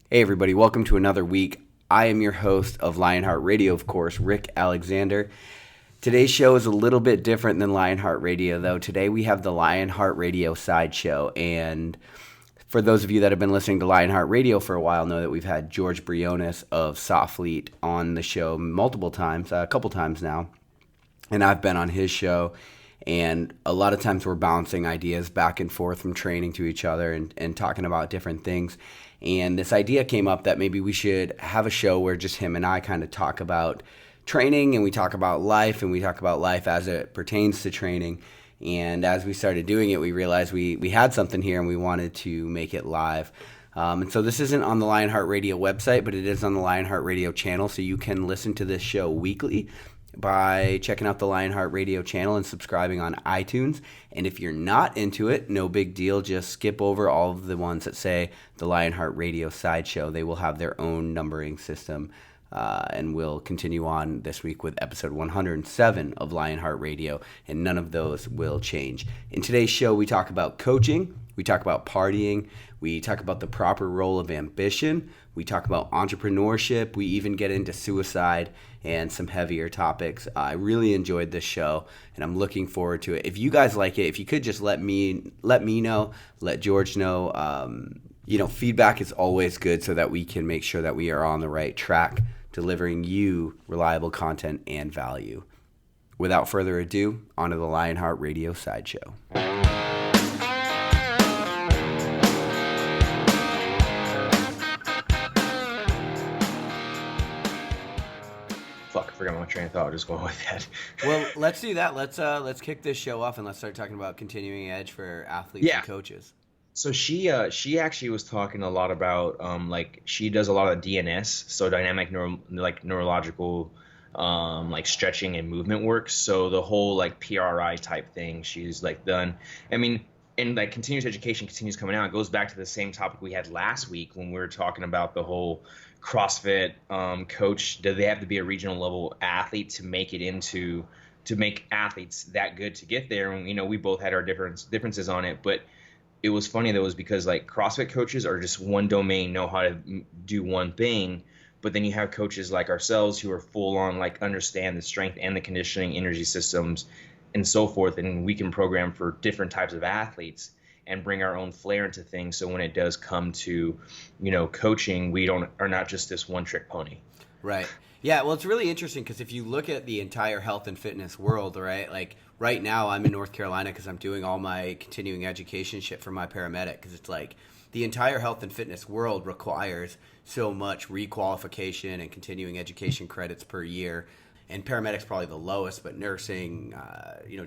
Hey everybody, welcome to another week. I am your host of LionHeart Radio, of course, Rick Alexander. Today's show is a little bit different than LionHeart Radio, though. Today we have the LionHeart Radio Side Show, and for those of you that have been listening to LionHeart Radio for a while know that we've had George Briones of Sofleet on the show multiple times, a couple times now, and I've been on his show. And a lot of times we're bouncing ideas back and forth from training to each other and talking about different things. And this idea came up that maybe we should have a show where just him and I kind of talk about training, and we talk about life, and we talk about life as it pertains to training. And as we started doing it, we realized we had something here and we wanted to make it live. And so this isn't on the LionHeart Radio website, but it is on the LionHeart Radio channel. So you can listen to this show weekly by checking out the LionHeart Radio channel and subscribing on iTunes. And if you're not into it, no big deal. Just skip over all of the ones that say the LionHeart Radio Side Show. They will have their own numbering system. And we'll continue on this week with episode 107 of LionHeart Radio, and none of those will change. In today's show, we talk about coaching, we talk about partying, we talk about the proper role of ambition, we talk about entrepreneurship, we even get into suicide and some heavier topics. I really enjoyed this show, and I'm looking forward to it. If you guys like it, if you could just let me know, let George know. Feedback is always good so that we can make sure that we are on the right track, delivering you reliable content and value. Without further ado, on to the LionHeart Radio Side Show. Fuck, I forgot my train of thought. Just going with that. Well, let's do that. Let's kick this show off and let's start talking about continuing edge for athletes and coaches. So she actually was talking a lot about she does a lot of DNS, so dynamic neurological stretching and movement work. So the whole PRI type thing she's done. I mean, and continuous education continues coming out. It goes back to the same topic we had last week when we were talking about the whole CrossFit coach. Do they have to be a regional level athlete to make athletes that good to get there? And we both had our differences on it, but it was funny though, was because CrossFit coaches are just one domain, know how to do one thing, but then you have coaches like ourselves who are full on understand the strength and the conditioning, energy systems, and so forth, and we can program for different types of athletes and bring our own flair into things. So when it does come to coaching, we are not just this one trick pony. Right. Yeah, well, it's really interesting because if you look at the entire health and fitness world, right, right now I'm in North Carolina because I'm doing all my continuing education shit for my paramedic, because it's the entire health and fitness world requires so much requalification and continuing education credits per year. And paramedics probably the lowest, but nursing,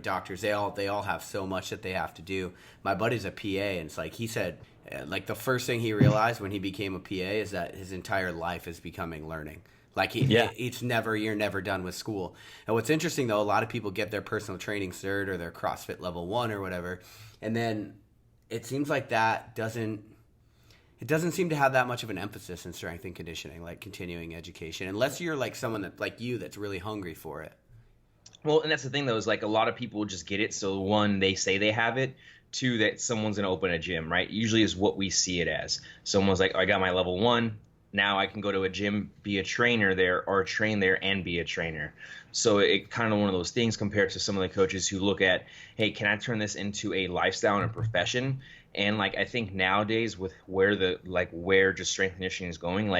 doctors, they all have so much that they have to do. My buddy's a PA, and it's he said, the first thing he realized when he became a PA is that his entire life is becoming learning. You're never done with school. And what's interesting though, a lot of people get their personal training cert or their CrossFit level 1 or whatever, and then it seems that doesn't seem to have that much of an emphasis in strength and conditioning, continuing education, unless you're someone that that's really hungry for it. Well, and that's the thing though, is a lot of people just get it. So one, they say they have it. Two, that someone's going to open a gym, right? Usually is what we see it as. Someone's I got my level 1. Now I can go to a gym, be a trainer there, or train there and be a trainer. So it kind of one of those things compared to some of the coaches who look at, hey, can I turn this into a lifestyle and a profession? And I think nowadays with where just strength and conditioning is going,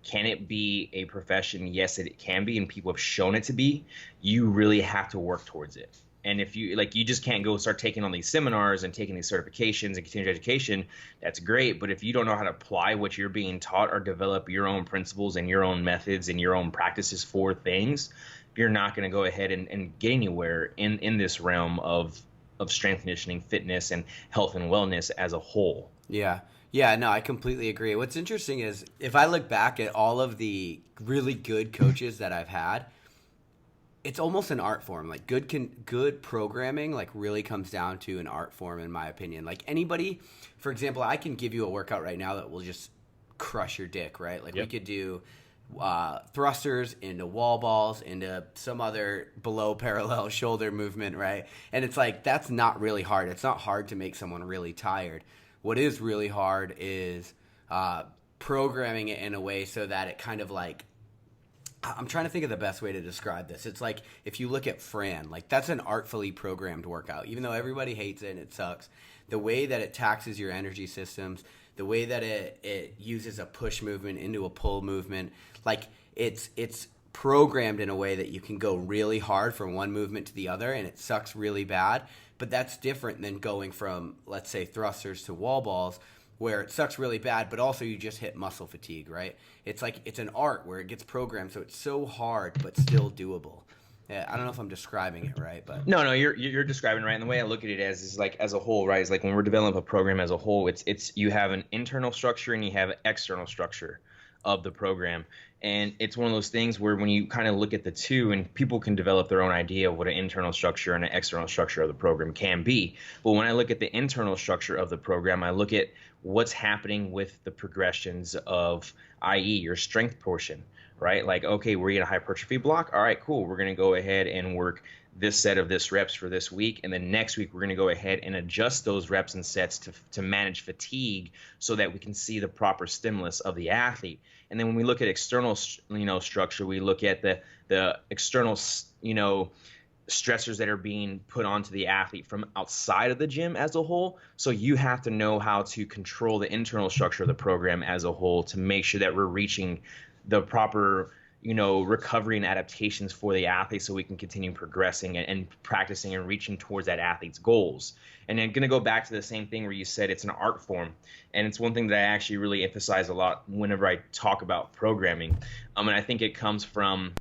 can it be a profession? Yes, it can be, and people have shown it to be. You really have to work towards it. And if you you just can't go start taking on these seminars and taking these certifications and continuing education. That's great, but if you don't know how to apply what you're being taught or develop your own principles and your own methods and your own practices for things, you're not going to go ahead and get anywhere in this realm of strength conditioning, fitness, and health and wellness as a whole. Yeah. Yeah, no, I completely agree. What's interesting is if I look back at all of the really good coaches that I've had, it's almost an art form. Good programming really comes down to an art form, in my opinion. Anybody, for example, I can give you a workout right now that will just crush your dick, right? We could do thrusters into wall balls into some other below parallel shoulder movement, right? And it's that's not really hard. It's not hard to make someone really tired. What is really hard is programming it in a way so that it kind of like, I'm trying to think of the best way to describe this. It's like if you look at Fran, like that's an artfully programmed workout. Even though everybody hates it and it sucks, the way that it taxes your energy systems, the way that it uses a push movement into a pull movement, like it's programmed in a way that you can go really hard from one movement to the other and it sucks really bad. But that's different than going from, let's say, thrusters to wall balls, where it sucks really bad, but also you just hit muscle fatigue, right? It's like it's an art where it gets programmed, so it's so hard but still doable. Yeah, I don't know if I'm describing it right, but no, you're describing it right. And the way I look at it is like as a whole, right? Is like when we're developing a program as a whole, it's you have an internal structure and you have an external structure of the program. And it's one of those things where when you kind of look at the two, and people can develop their own idea of what an internal structure and an external structure of the program can be. But when I look at the internal structure of the program, I look at what's happening with the progressions of, i.e., your strength portion, right? Like, okay, we're in a hypertrophy block. All right, cool. We're going to go ahead and work this set of this reps for this week. And then next week, we're going to go ahead and adjust those reps and sets to manage fatigue so that we can see the proper stimulus of the athlete. And then when we look at external, structure, we look at the external, stressors that are being put onto the athlete from outside of the gym as a whole. So you have to know how to control the internal structure of the program as a whole to make sure that we're reaching the proper, recovery and adaptations for the athlete so we can continue progressing and practicing and reaching towards that athlete's goals. And then going to go back to the same thing where you said it's an art form. And it's one thing that I actually really emphasize a lot whenever I talk about programming. And I think it comes from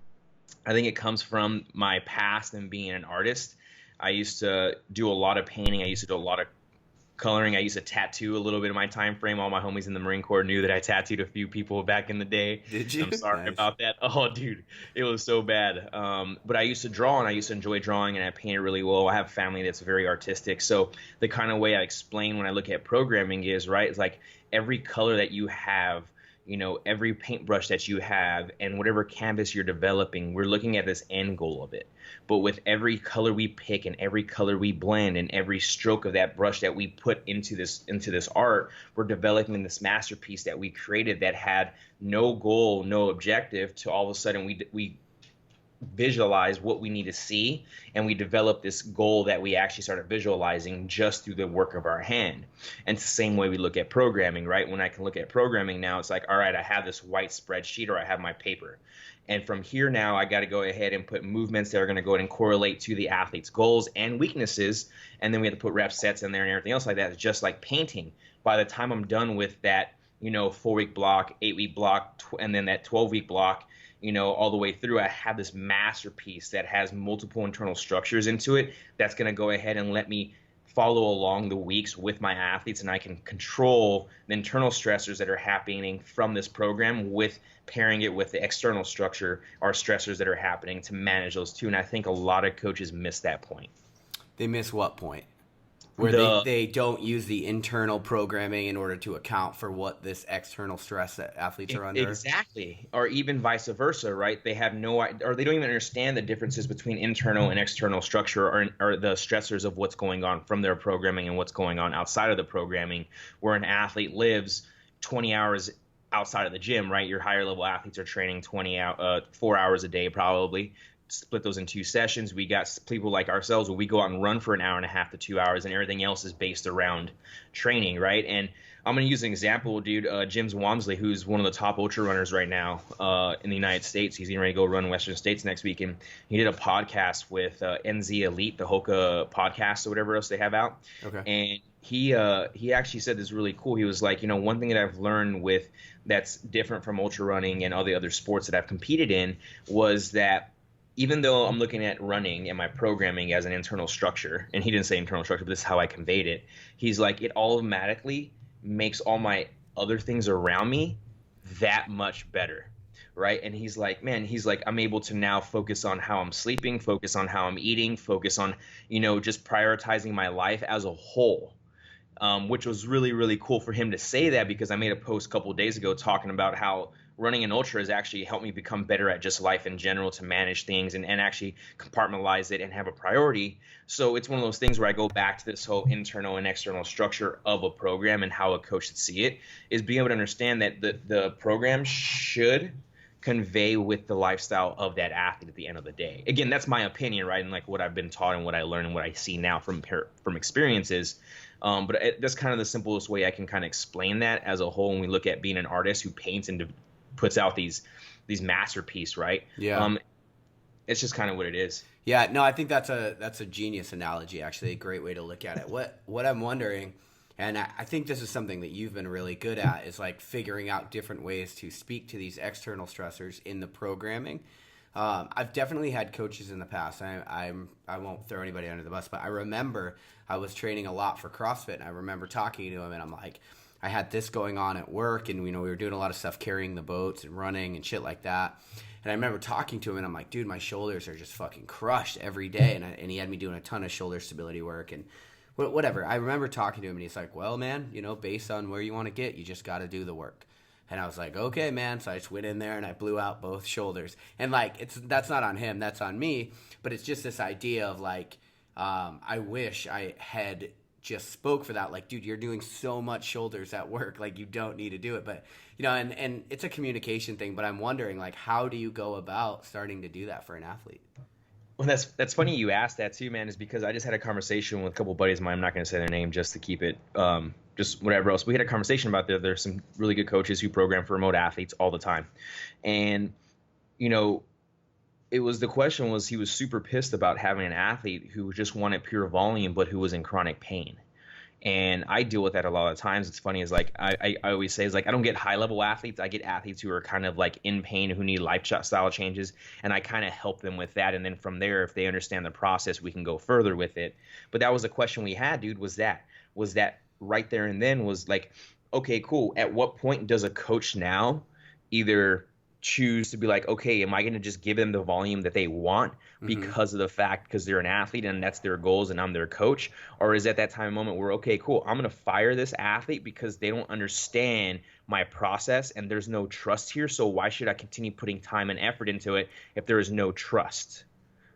my past and being an artist. I used to do a lot of painting. I used to do a lot of coloring. I used to tattoo a little bit of my time frame. All my homies in the Marine Corps knew that I tattooed a few people back in the day. Did you? I'm sorry Nice. about that. Oh, dude, it was so bad. But I used to draw, and I used to enjoy drawing, and I painted really well. I have a family that's very artistic. So the kind of way I explain when I look at programming is, right, it's like every color that you have, every paintbrush that you have and whatever canvas you're developing, we're looking at this end goal of it. But with every color we pick and every color we blend and every stroke of that brush that we put into this art, we're developing this masterpiece that we created that had no goal, no objective, to all of a sudden we visualize what we need to see, and we develop this goal that we actually started visualizing just through the work of our hand. And it's the same way we look at programming, right? When I can look at programming now, it's like, all right, I have this white spreadsheet or I have my paper. And from here now, I got to go ahead and put movements that are going to go ahead and correlate to the athlete's goals and weaknesses. And then we have to put rep sets in there and everything else like that. It's just like painting. By the time I'm done with that, 4-week block, 8-week block, and then that 12-week block, all the way through, I have this masterpiece that has multiple internal structures into it that's going to go ahead and let me follow along the weeks with my athletes, and I can control the internal stressors that are happening from this program with pairing it with the external structure or stressors that are happening to manage those two. And I think a lot of coaches miss that point. They miss what point? Where they don't use the internal programming in order to account for what this external stress that athletes are under. Exactly. Or even vice versa, right? They have or they don't even understand the differences between internal and external structure or the stressors of what's going on from their programming and what's going on outside of the programming, where an athlete lives 20 hours outside of the gym, right? Your higher level athletes are training 4 hours a day probably. Split those in 2 sessions. We got people like ourselves where we go out and run for an hour and a half to 2 hours, and everything else is based around training, right? And I'm going to use an example, dude. Jim Walmsley, who's one of the top ultra runners right now in the United States. He's getting ready to go run Western States next week, and he did a podcast with NZ Elite, the Hoka podcast or whatever else they have out. Okay. And he actually said this really cool. He was like, one thing that I've learned with that's different from ultra running and all the other sports that I've competed in was that even though I'm looking at running and my programming as an internal structure, and he didn't say internal structure, but this is how I conveyed it. He's like, it automatically makes all my other things around me that much better, right? And he's like, I'm able to now focus on how I'm sleeping, focus on how I'm eating, focus on, just prioritizing my life as a whole. Which was really, really cool for him to say that, because I made a post a couple of days ago talking about how running an ultra has actually helped me become better at just life in general, to manage things and actually compartmentalize it and have a priority. So it's one of those things where I go back to this whole internal and external structure of a program and how a coach should see it, is being able to understand that the program should convey with the lifestyle of that athlete at the end of the day. Again, that's my opinion, right? And like what I've been taught and what I learned and what I see now from experiences. But that's kind of the simplest way I can kind of explain that as a whole when we look at being an artist who paints and puts out these masterpieces, right? Yeah. It's just kind of what it is. Yeah, no, I think that's a genius analogy, actually, a great way to look at it. What I'm wondering, and I think this is something that you've been really good at, is like figuring out different ways to speak to these external stressors in the programming. I've definitely had coaches in the past. I won't throw anybody under the bus, but I remember I was training a lot for CrossFit, and I remember talking to him, and I'm like, I had this going on at work, and we were doing a lot of stuff, carrying the boats and running and shit like that. And I remember talking to him, and I'm like, dude, my shoulders are just fucking crushed every day. And he had me doing a ton of shoulder stability work and whatever. I remember talking to him, and he's like, well, man, based on where you want to get, you just got to do the work. And I was like, okay, man. So I just went in there and I blew out both shoulders. And like, that's not on him, that's on me. But it's just this idea of like, I wish I had just spoke for that. Like, dude, you're doing so much shoulders at work. Like, you don't need to do it. But, and it's a communication thing. But I'm wondering, like, how do you go about starting to do that for an athlete? Well, that's funny you asked that too, man, is because I just had a conversation with a couple of buddies of mine. I'm not going to say their name just to keep it just whatever else. We had a conversation about there's some really good coaches who program for remote athletes all the time. And, the question was, he was super pissed about having an athlete who just wanted pure volume, but who was in chronic pain. And I deal with that a lot of times. It's funny, is like I always say, is like I don't get high level athletes. I get athletes who are kind of like in pain, who need lifestyle changes, and I kind of help them with that. And then from there, if they understand the process, we can go further with it. But that was the question we had, dude. Was that right there and then was like, okay, cool. At what point does a coach now either choose to be like, okay, am I going to just give them the volume that they want because they're an athlete and that's their goals and I'm their coach? Or is at that time and moment where, okay, cool, I'm going to fire this athlete because they don't understand my process and there's no trust here. So why should I continue putting time and effort into it if there is no trust?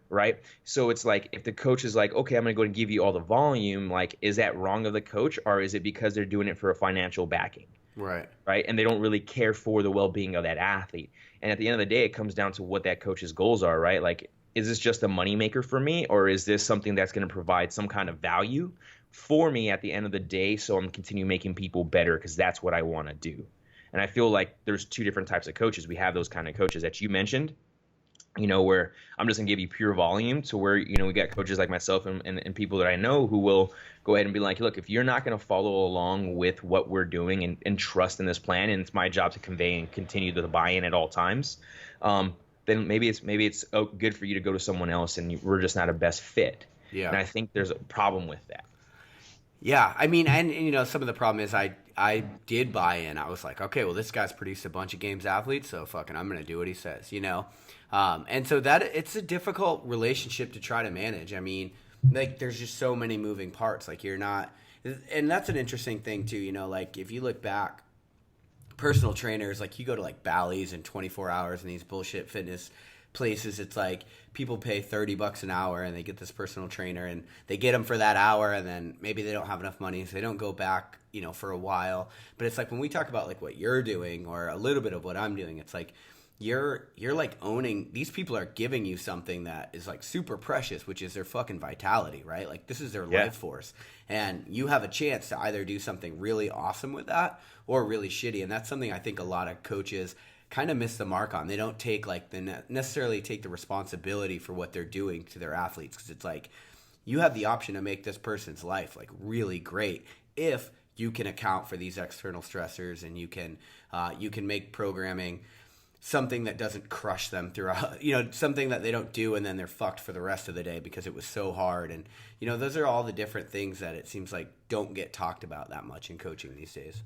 Right? So it's like, if the coach is like, okay, I'm going to go and give you all the volume, like, is that wrong of the coach, or is it because they're doing it for a financial backing? Right. And they don't really care for the well-being of that athlete. And at the end of the day, it comes down to what that coach's goals are, right? Like, is this just a moneymaker for me, or is this something that's going to provide some kind of value for me at the end of the day, so I'm continue making people better because that's what I want to do? And I feel like there's two different types of coaches. We have those kind of coaches that you mentioned, where I'm just going to give you pure volume, to where, we got coaches like myself and people that I know who will go ahead and be like, look, if you're not going to follow along with what we're doing and trust in this plan, and it's my job to convey and continue the buy-in at all times, then maybe it's good for you to go to someone else, and we're just not a best fit. Yeah. And I think there's a problem with that. Yeah, I mean, and some of the problem is I did buy in. I was like, okay, well, this guy's produced a bunch of games athletes, so fucking I'm gonna do what he says, and so that it's a difficult relationship to try to manage. I mean, like, there's just so many moving parts. Like, you're not, and that's an interesting thing too. Like, if you look back, personal trainers, like, you go to like Bally's and 24 hours and these bullshit fitness places, it's like people pay $30 an hour and they get this personal trainer and they get them for that hour, and then maybe they don't have enough money, so they don't go back, for a while. But it's like, when we talk about like what you're doing or a little bit of what I'm doing, it's like you're like owning, these people are giving you something that is like super precious, which is their fucking vitality, right? Like, this is their life force, and you have a chance to either do something really awesome with that or really shitty. And that's something I think a lot of coaches kind of miss the mark on. They don't take necessarily take the responsibility for what they're doing to their athletes, because it's like, you have the option to make this person's life like really great if you can account for these external stressors, and you can make programming something that doesn't crush them throughout, something that they don't do and then they're fucked for the rest of the day because it was so hard. And those are all the different things that it seems like don't get talked about that much in coaching these days.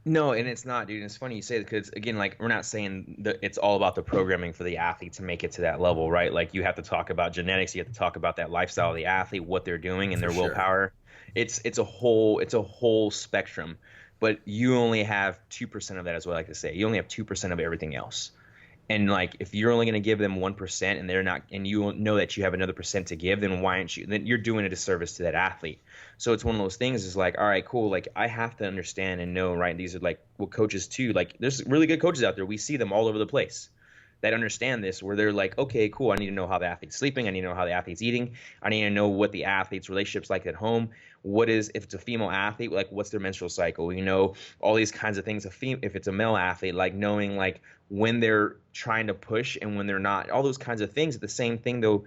No, and it's not, dude. It's funny you say it, because, again, like, we're not saying that it's all about the programming for the athlete to make it to that level, right? Like, you have to talk about genetics, you have to talk about that lifestyle of the athlete, what they're doing, and their willpower. It's a whole spectrum. but you only have 2% of that, is what I like to say. You only have 2% of everything else. And like, if you're only going to give them 1% and they're not, and you know that you have another percent to give, then why aren't you? Then you're doing a disservice to that athlete. So it's one of those things. Is like, all right, cool. Like, I have to understand and know, right? These are like, well, coaches too. Like, there's really good coaches out there. We see them all over the place that understand this, where they're like, okay, cool. I need to know how the athlete's sleeping. I need to know how the athlete's eating. I need to know what the athlete's relationship's like at home. What is, if it's a female athlete, like what's their menstrual cycle? You know, all these kinds of things. If it's a male athlete, like knowing like when they're trying to push and when they're not, all those kinds of things. The same thing though,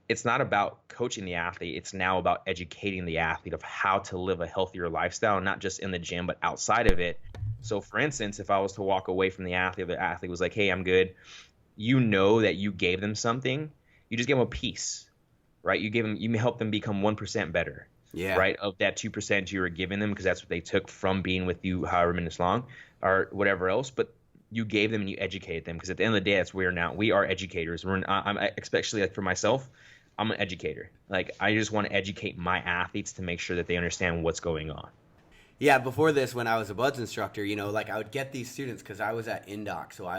it's not about coaching the athlete. It's now about educating the athlete of how to live a healthier lifestyle, not just in the gym, but outside of it. So for instance, if I was to walk away from the athlete was like, hey, I'm good. You know that you gave them something. You just gave them a piece, right? You helped them become 1% better. Yeah. Right. Of that 2% you were giving them, because that's what they took from being with you however minutes long or whatever else. But you gave them and you educated them, because at the end of the day, that's where we are educators. I'm especially like for myself, I'm an educator. Like, I just want to educate my athletes to make sure that they understand what's going on. Yeah. Before this, when I was a buds instructor, you know, like I would get these students because I was at Indoc. So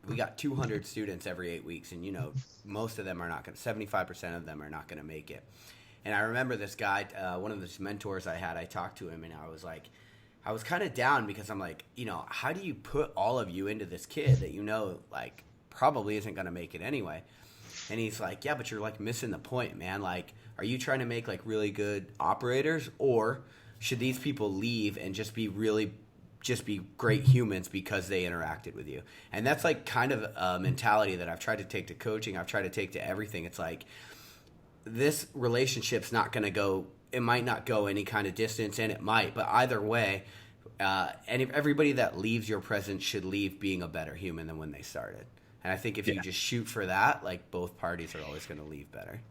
we got 200 students every 8 weeks, and you know, most of them are not going to, 75% of them are not going to make it. And I remember this guy, one of the mentors I had, I talked to him and I was like, I was kind of down because I'm like, you know, how do you put all of you into this kid that you know, like, probably isn't going to make it anyway? And he's like, yeah, but you're like missing the point, man. Like, are you trying to make like really good operators, or should these people leave and just be great humans because they interacted with you? And that's like kind of a mentality that I've tried to take to coaching. I've tried to take to everything. It's like, this relationship's not going to go, it might not go any kind of distance, and it might, but either way, and if everybody that leaves your presence should leave being a better human than when they started. And I think if you just shoot for that, like, both parties are always going to leave better.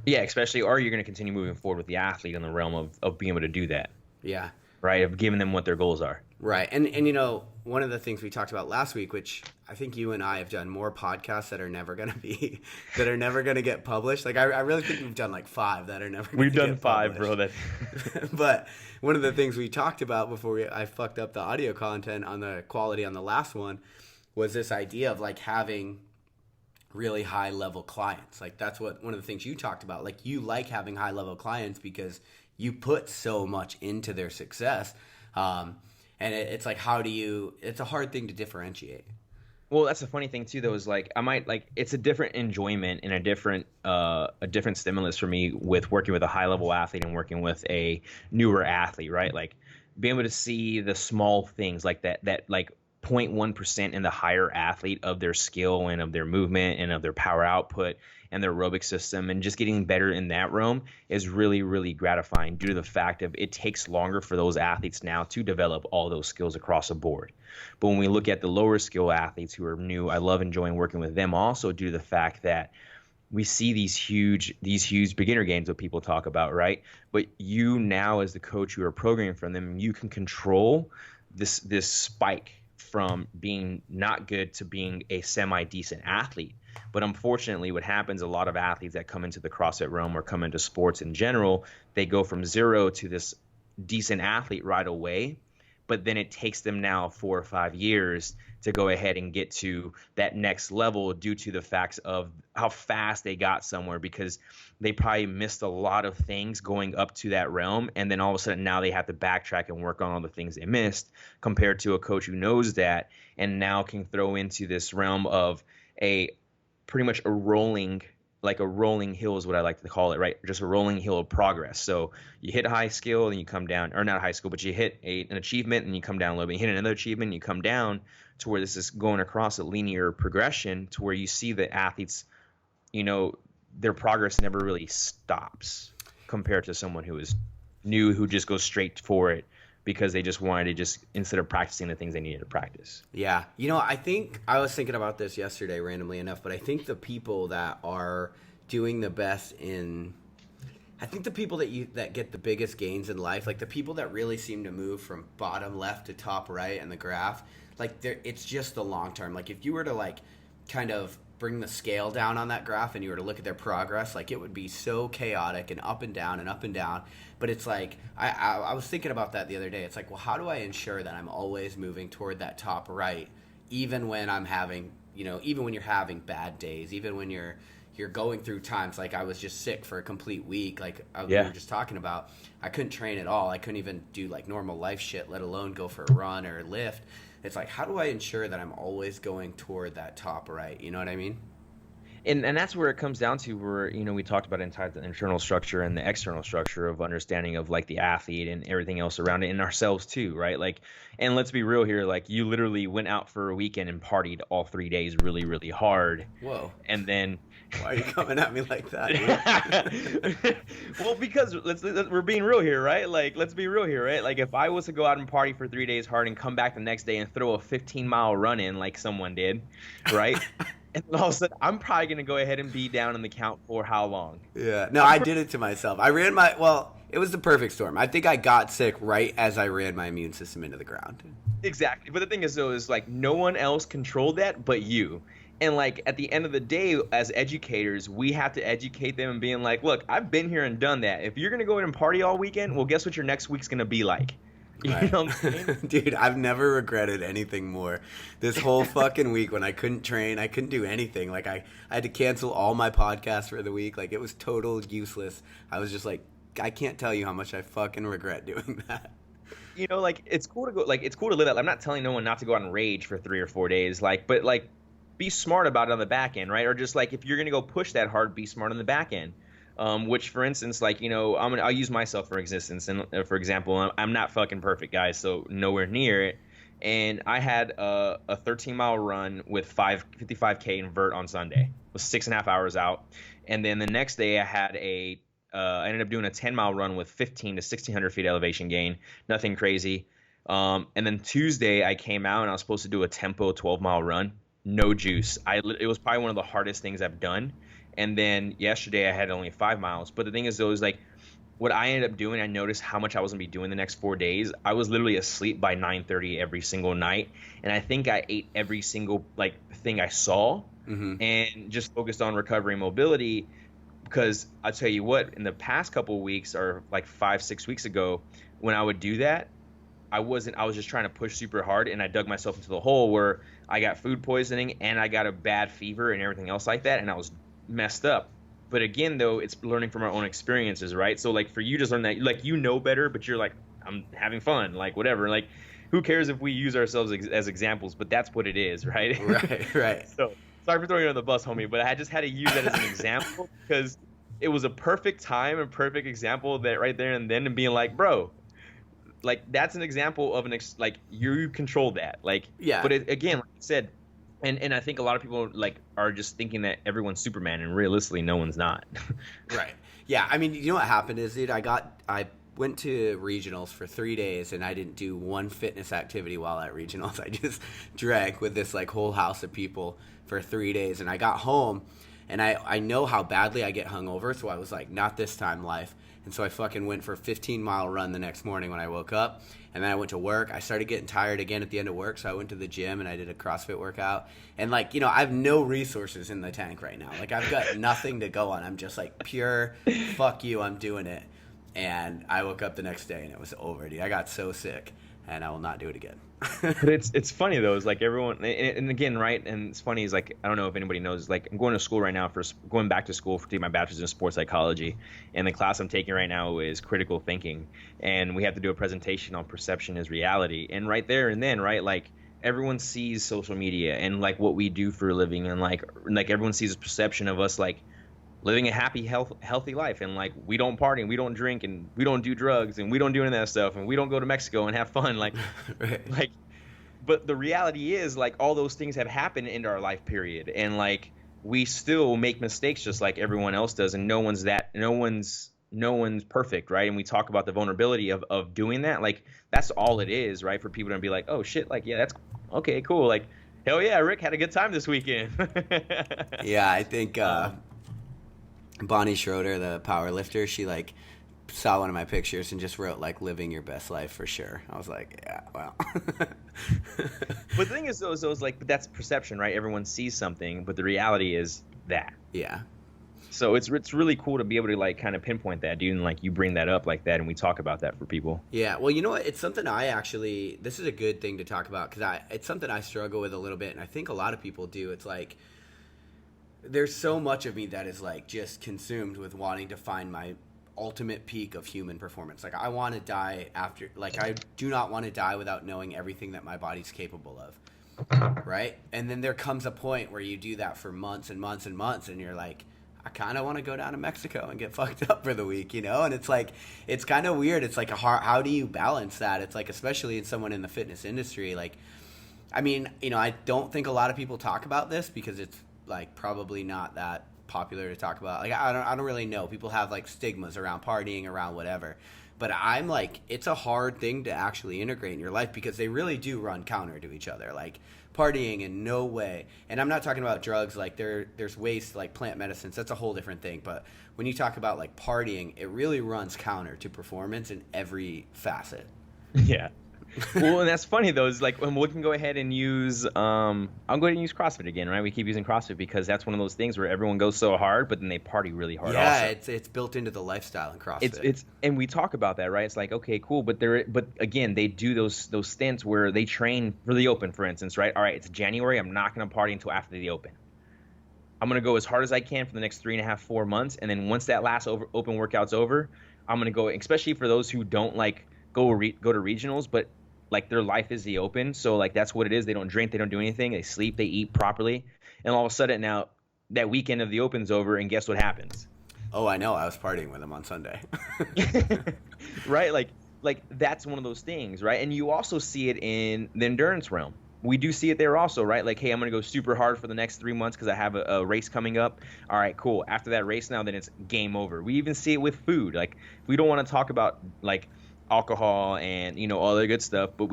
Yeah, especially, or you're going to continue moving forward with the athlete in the realm of being able to do that. Yeah. Right, of giving them what their goals are. Right. And you know, one of the things we talked about last week, which I think you and I have done more podcasts that are never going to get published. Like, I really think we've done like 5 that are never going to get published. We've done 5, bro. But one of the things we talked about before I fucked up the audio content on the quality on the last one was this idea of like having really high level clients. Like, that's one of the things you talked about. Like, you like having high level clients because you put so much into their success. And it's like, it's a hard thing to differentiate. Well, that's the funny thing too, though, is like, it's a different enjoyment and a different stimulus for me with working with a high level athlete and working with a newer athlete, right? Like, being able to see the small things like that like 0.1% in the higher athlete of their skill and of their movement and of their power output and their aerobic system, and just getting better in that realm is really, really gratifying due to the fact of it takes longer for those athletes now to develop all those skills across the board. But when we look at the lower skill athletes who are new, I love enjoying working with them also due to the fact that we see these huge beginner gains that people talk about, right? But you now, as the coach who are programming for them, you can control this spike from being not good to being a semi-decent athlete. But unfortunately, what happens, a lot of athletes that come into the CrossFit realm or come into sports in general, they go from 0 to this decent athlete right away. But then it takes them now 4 or 5 years to go ahead and get to that next level due to the facts of how fast they got somewhere, because they probably missed a lot of things going up to that realm. And then all of a sudden now they have to backtrack and work on all the things they missed, compared to a coach who knows that and now can throw into this realm of pretty much a rolling hill is what I like to call it, right? Just a rolling hill of progress. So you hit a high skill and you come down, or not a high skill, but you hit an achievement and you come down a little bit. You hit another achievement and you come down to where this is going across a linear progression to where you see the athletes, you know, their progress never really stops compared to someone who is new, who just goes straight for it because they just wanted to just, instead of practicing the things they needed to practice. Yeah. You know, I think I was thinking about this yesterday randomly enough, but I think the people that are doing the best I think the people that get the biggest gains in life, like the people that really seem to move from bottom left to top right in the graph, like it's just the long term. Like, if you were to like kind of bring the scale down on that graph and you were to look at their progress, like, it would be so chaotic and up and down and up and down. But it's like, I was thinking about that the other day. It's like, well, how do I ensure that I'm always moving toward that top right, even when I'm having, even when you're having bad days, even when you're going through times, like I was just sick for a complete week, like we were just talking about. I couldn't train at all. I couldn't even do like normal life shit, let alone go for a run or lift. It's like, how do I ensure that I'm always going toward that top right? You know what I mean? And that's where it comes down to where, we talked about the internal structure and the external structure of understanding of like the athlete and everything else around it, and ourselves too, right? Like, and let's be real here, like you literally went out for a weekend and partied all 3 days really, really hard. Whoa. And then why are you coming at me like that? Well, because we're being real here, right? Like, let's be real here, right? Like, if I was to go out and party for 3 days hard and come back the next day and throw a 15-mile run in like someone did, right? And then all of a sudden, I'm probably going to go ahead and be down in the count for how long? Yeah. No, I did it to myself. It was the perfect storm. I think I got sick right as I ran my immune system into the ground. Exactly. But the thing is, though, is like no one else controlled that but you. And like at the end of the day, as educators, we have to educate them and being like, look, I've been here and done that. If you're going to go in and party all weekend, well, guess what your next week's going to be like? You know what I'm saying? Dude, I've never regretted anything more. This whole fucking week when I couldn't train, I couldn't do anything. Like I had to cancel all my podcasts for the week. Like it was total useless. I was just like, I can't tell you how much I fucking regret doing that. Like it's cool to go, like it's cool to live that. I'm not telling no one not to go out and rage for 3 or 4 days, like, but like be smart about it on the back end, right? Or just like if you're gonna go push that hard, be smart on the back end. Which, for instance, like, I'll use myself for example. I'm not fucking perfect, guys, so nowhere near it. And I had a 13-mile run with 55K invert on Sunday. It was 6.5 hours out. And then the next day I ended up doing a 10-mile run with 15 to 1,600 feet elevation gain. Nothing crazy. And then Tuesday I came out and I was supposed to do a tempo 12-mile run. No juice. It was probably one of the hardest things I've done. And then yesterday I had only 5 miles. But the thing is, though, is like what I ended up doing, I noticed how much I was going to be doing the next 4 days. I was literally asleep by 9:30 every single night. And I think I ate every single like thing I saw and just focused on recovery and mobility. Because I'll tell you what, in the past couple of weeks or like 5-6 weeks ago, when I would do that, I was just trying to push super hard and I dug myself into the hole where I got food poisoning and I got a bad fever and everything else like that. And I was messed up. But again, though, it's learning from our own experiences, right? So like for you to learn that, like, better, but you're like, I'm having fun, like whatever. Like, who cares if we use ourselves as examples? But that's what it is, right? Right. So sorry for throwing you on the bus, homie, but I just had to use that as an example because it was a perfect time and perfect example that right there and then, and being like, bro, like that's an example of like you control that, like, yeah. But again, like I said. And I think a lot of people like are just thinking that everyone's Superman, and realistically, no one's not. Right. Yeah. I mean, you know what happened is, dude, I went to regionals for 3 days, and I didn't do one fitness activity while at regionals. I just drank with this like whole house of people for 3 days, and I got home, and I know how badly I get hungover, so I was like, not this time, life. And so I fucking went for a 15-mile run the next morning when I woke up. And then I went to work. I started getting tired again at the end of work, so I went to the gym and I did a CrossFit workout. And, like, I have no resources in the tank right now. Like, I've got nothing to go on. I'm just, like, pure, fuck you, I'm doing it. And I woke up the next day and it was over, dude. I got so sick, and I will not do it again. But it's funny though, is like everyone, and again, right, and it's funny is like, I don't know if anybody knows, like I'm going back to school to take my bachelor's in sports psychology, and the class I'm taking right now is critical thinking, and we have to do a presentation on perception as reality. And right there and then, right, like everyone sees social media and like what we do for a living, and like everyone sees a perception of us like living a happy, healthy life, and like we don't party and we don't drink and we don't do drugs and we don't do any of that stuff and we don't go to Mexico and have fun, like right. Like, but the reality is like all those things have happened in our life period, and like we still make mistakes just like everyone else does, and no one's perfect, right? And we talk about the vulnerability of doing that, like that's all it is, right? For people to be like, oh shit, like yeah, that's okay, cool, like hell yeah, Rick had a good time this weekend. Yeah, I think Bonnie Schroeder, the power lifter, she like saw one of my pictures and just wrote like living your best life for sure. I was like, yeah, wow. But the thing is though, is like, but that's perception, right? Everyone sees something, but the reality is that. Yeah. So it's really cool to be able to like kind of pinpoint that, dude, and like you bring that up like that, and we talk about that for people. Yeah, well, you know what? It's something this is a good thing to talk about because it's something I struggle with a little bit, and I think a lot of people do. It's like there's so much of me that is like just consumed with wanting to find my ultimate peak of human performance. Like I want to die I do not want to die without knowing everything that my body's capable of, right? And then there comes a point where you do that for months and months and months, and you're like, I kind of want to go down to Mexico and get fucked up for the week, you know? And it's like, it's kind of weird. It's like, how do you balance that? It's like, especially in someone in the fitness industry, like, I mean, you know, I don't think a lot of people talk about this because it's like probably not that popular to talk about. Like, I don't really know. People have like stigmas around partying, around whatever. But I'm like, it's a hard thing to actually integrate in your life because they really do run counter to each other. Like partying in no way. And I'm not talking about drugs. Like there's ways like plant medicines. That's a whole different thing. But when you talk about like partying, it really runs counter to performance in every facet. Yeah. Well, and that's funny though. Is like when we can go ahead and use, I'll go ahead and use CrossFit again, right? We keep using CrossFit because that's one of those things where everyone goes so hard, but then they party really hard. Yeah, also. it's built into the lifestyle in CrossFit. It's and we talk about that, right? It's like, okay, cool, but again, they do those stints where they train for the Open, for instance, right? All right, it's January. I'm not going to party until after the Open. I'm going to go as hard as I can for the next 3.5, 4 months, and then once that last Open workout's over, I'm going to go. Especially for those who don't like go to regionals, but like their life is the Open, so like that's what it is. They don't drink, they don't do anything, they sleep, they eat properly, and all of a sudden now that weekend of the Open's over, and guess what happens? Oh, I know. I was partying with them on Sunday. Right? Like that's one of those things, right? And you also see it in the endurance realm. We do see it there also, right? Like, hey, I'm going to go super hard for the next 3 months because I have a race coming up. All right, cool. After that race now, then it's game over. We even see it with food. Like, we don't want to talk about like alcohol and, you know, all the good stuff, but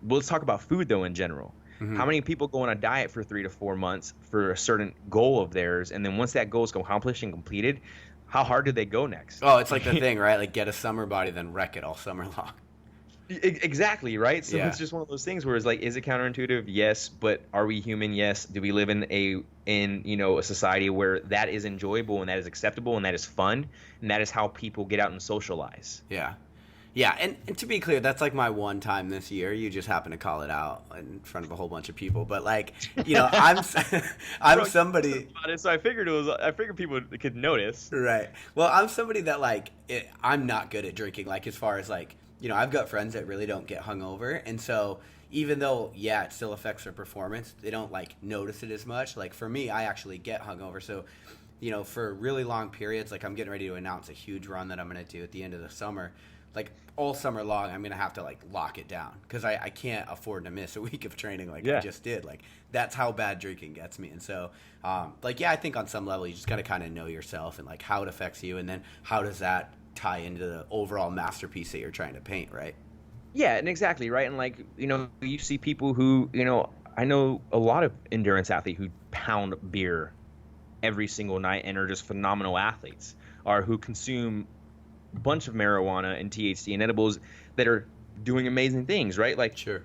let's talk about food though in general. Mm-hmm. How many people go on a diet for 3 to 4 months for a certain goal of theirs, and then once that goal is accomplished and completed, how hard do they go next? Oh, it's like the thing, right? Like get a summer body, then wreck it all summer long. Exactly, right? So It's just one of those things where it's like, is it counterintuitive? Yes, but are we human? Yes. Do we live in a society where that is enjoyable and that is acceptable and that is fun and that is how people get out and socialize? Yeah. Yeah, and to be clear, that's like my one time this year. You just happen to call it out in front of a whole bunch of people, but like, you know, I'm somebody. So I figured people could notice. Right. Well, I'm somebody that like I'm not good at drinking. Like as far as like, you know, I've got friends that really don't get hungover, and so even though it still affects their performance, they don't like notice it as much. Like for me, I actually get hungover, so. You know, for really long periods, like I'm getting ready to announce a huge run that I'm going to do at the end of the summer. Like all summer long, I'm going to have to like lock it down because I can't afford to miss a week of training like I just did. Like that's how bad drinking gets me. And so, I think on some level you just got to kind of know yourself and like how it affects you. And then how does that tie into the overall masterpiece that you're trying to paint, right? Yeah, and exactly, right? And like, you know, you see people who, you know, I know a lot of endurance athletes who pound beer every single night and are just phenomenal athletes, or who consume a bunch of marijuana and THC and edibles that are doing amazing things, right? Like, sure,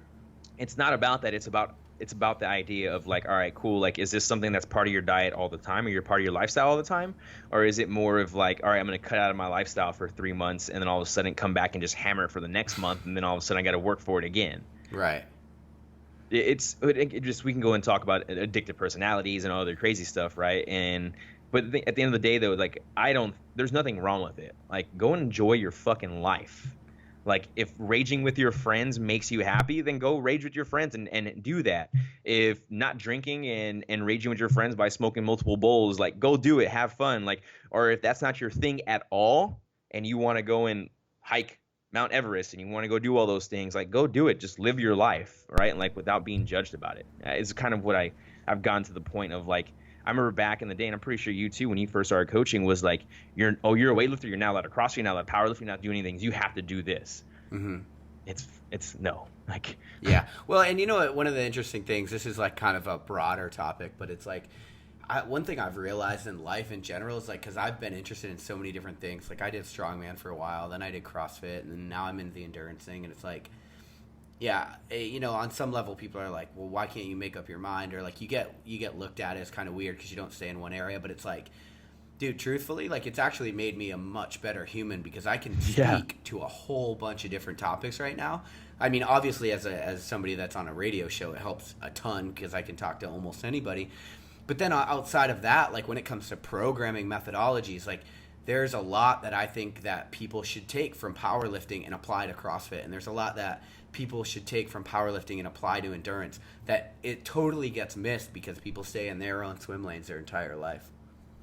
it's not about that. It's about the idea of like, all right, cool. Like, is this something that's part of your diet all the time, or you're part of your lifestyle all the time, or is it more of like, all right, I'm going to cut out of my lifestyle for 3 months and then all of a sudden come back and just hammer it for the next month, and then all of a sudden I got to work for it again, right? It just, we can go and talk about addictive personalities and all other crazy stuff, right? But at the end of the day, though, like there's nothing wrong with it. Like, go and enjoy your fucking life. Like, if raging with your friends makes you happy, then go rage with your friends and do that. If not drinking and raging with your friends by smoking multiple bowls, like, go do it, have fun. Like, or if that's not your thing at all and you want to go and hike Mount Everest and you want to go do all those things, like, go do it. Just live your life, right? And like, without being judged about it. It's kind of what I've gotten to the point of, like, I remember back in the day, and I'm pretty sure you too, when you first started coaching, was like, you're a weightlifter, you're not allowed to CrossFit, you're not allowed to powerlift, you're not doing anything, you have to do this. Mm-hmm. It's no. Like, yeah. Well, and you know what, one of the interesting things, this is like kind of a broader topic, but it's like, one thing I've realized in life in general is like, because I've been interested in so many different things. Like I did strongman for a while, then I did CrossFit, and then now I'm into the endurance thing. And it's like, yeah, on some level, people are like, well, why can't you make up your mind? Or like you get looked at as kind of weird because you don't stay in one area. But it's like, dude, truthfully, like it's actually made me a much better human because I can speak to a whole bunch of different topics right now. I mean, obviously, as somebody that's on a radio show, it helps a ton because I can talk to almost anybody. But then outside of that, like when it comes to programming methodologies, like there's a lot that I think that people should take from powerlifting and apply to CrossFit. And there's a lot that people should take from powerlifting and apply to endurance that it totally gets missed because people stay in their own swim lanes their entire life.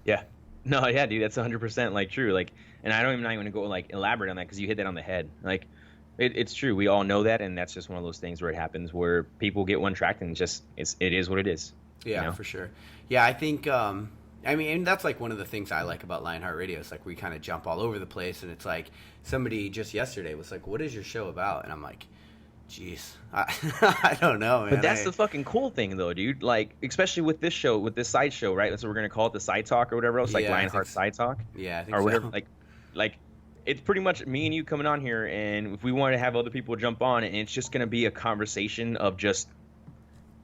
Yeah. No, yeah, dude, that's 100% like true. Like, and I don't even want to go like elaborate on that because you hit that on the head. Like, it's true. We all know that, and that's just one of those things where it happens where people get one tracked and it is what it is. Yeah, for sure. Yeah, I think, I mean, and that's like one of the things I like about LionHeart Radio. It's like we kind of jump all over the place, and it's like somebody just yesterday was like, what is your show about? And I'm like, jeez, I don't know, man. But that's the fucking cool thing, though, dude. Like, especially with this show, with this side show, right? That's what we're going to call it, the Side Talk or whatever else, like LionHeart Side Talk. Yeah, I think or whatever, so. Like, it's pretty much me and you coming on here, and if we want to have other people jump on, and it's just going to be a conversation of just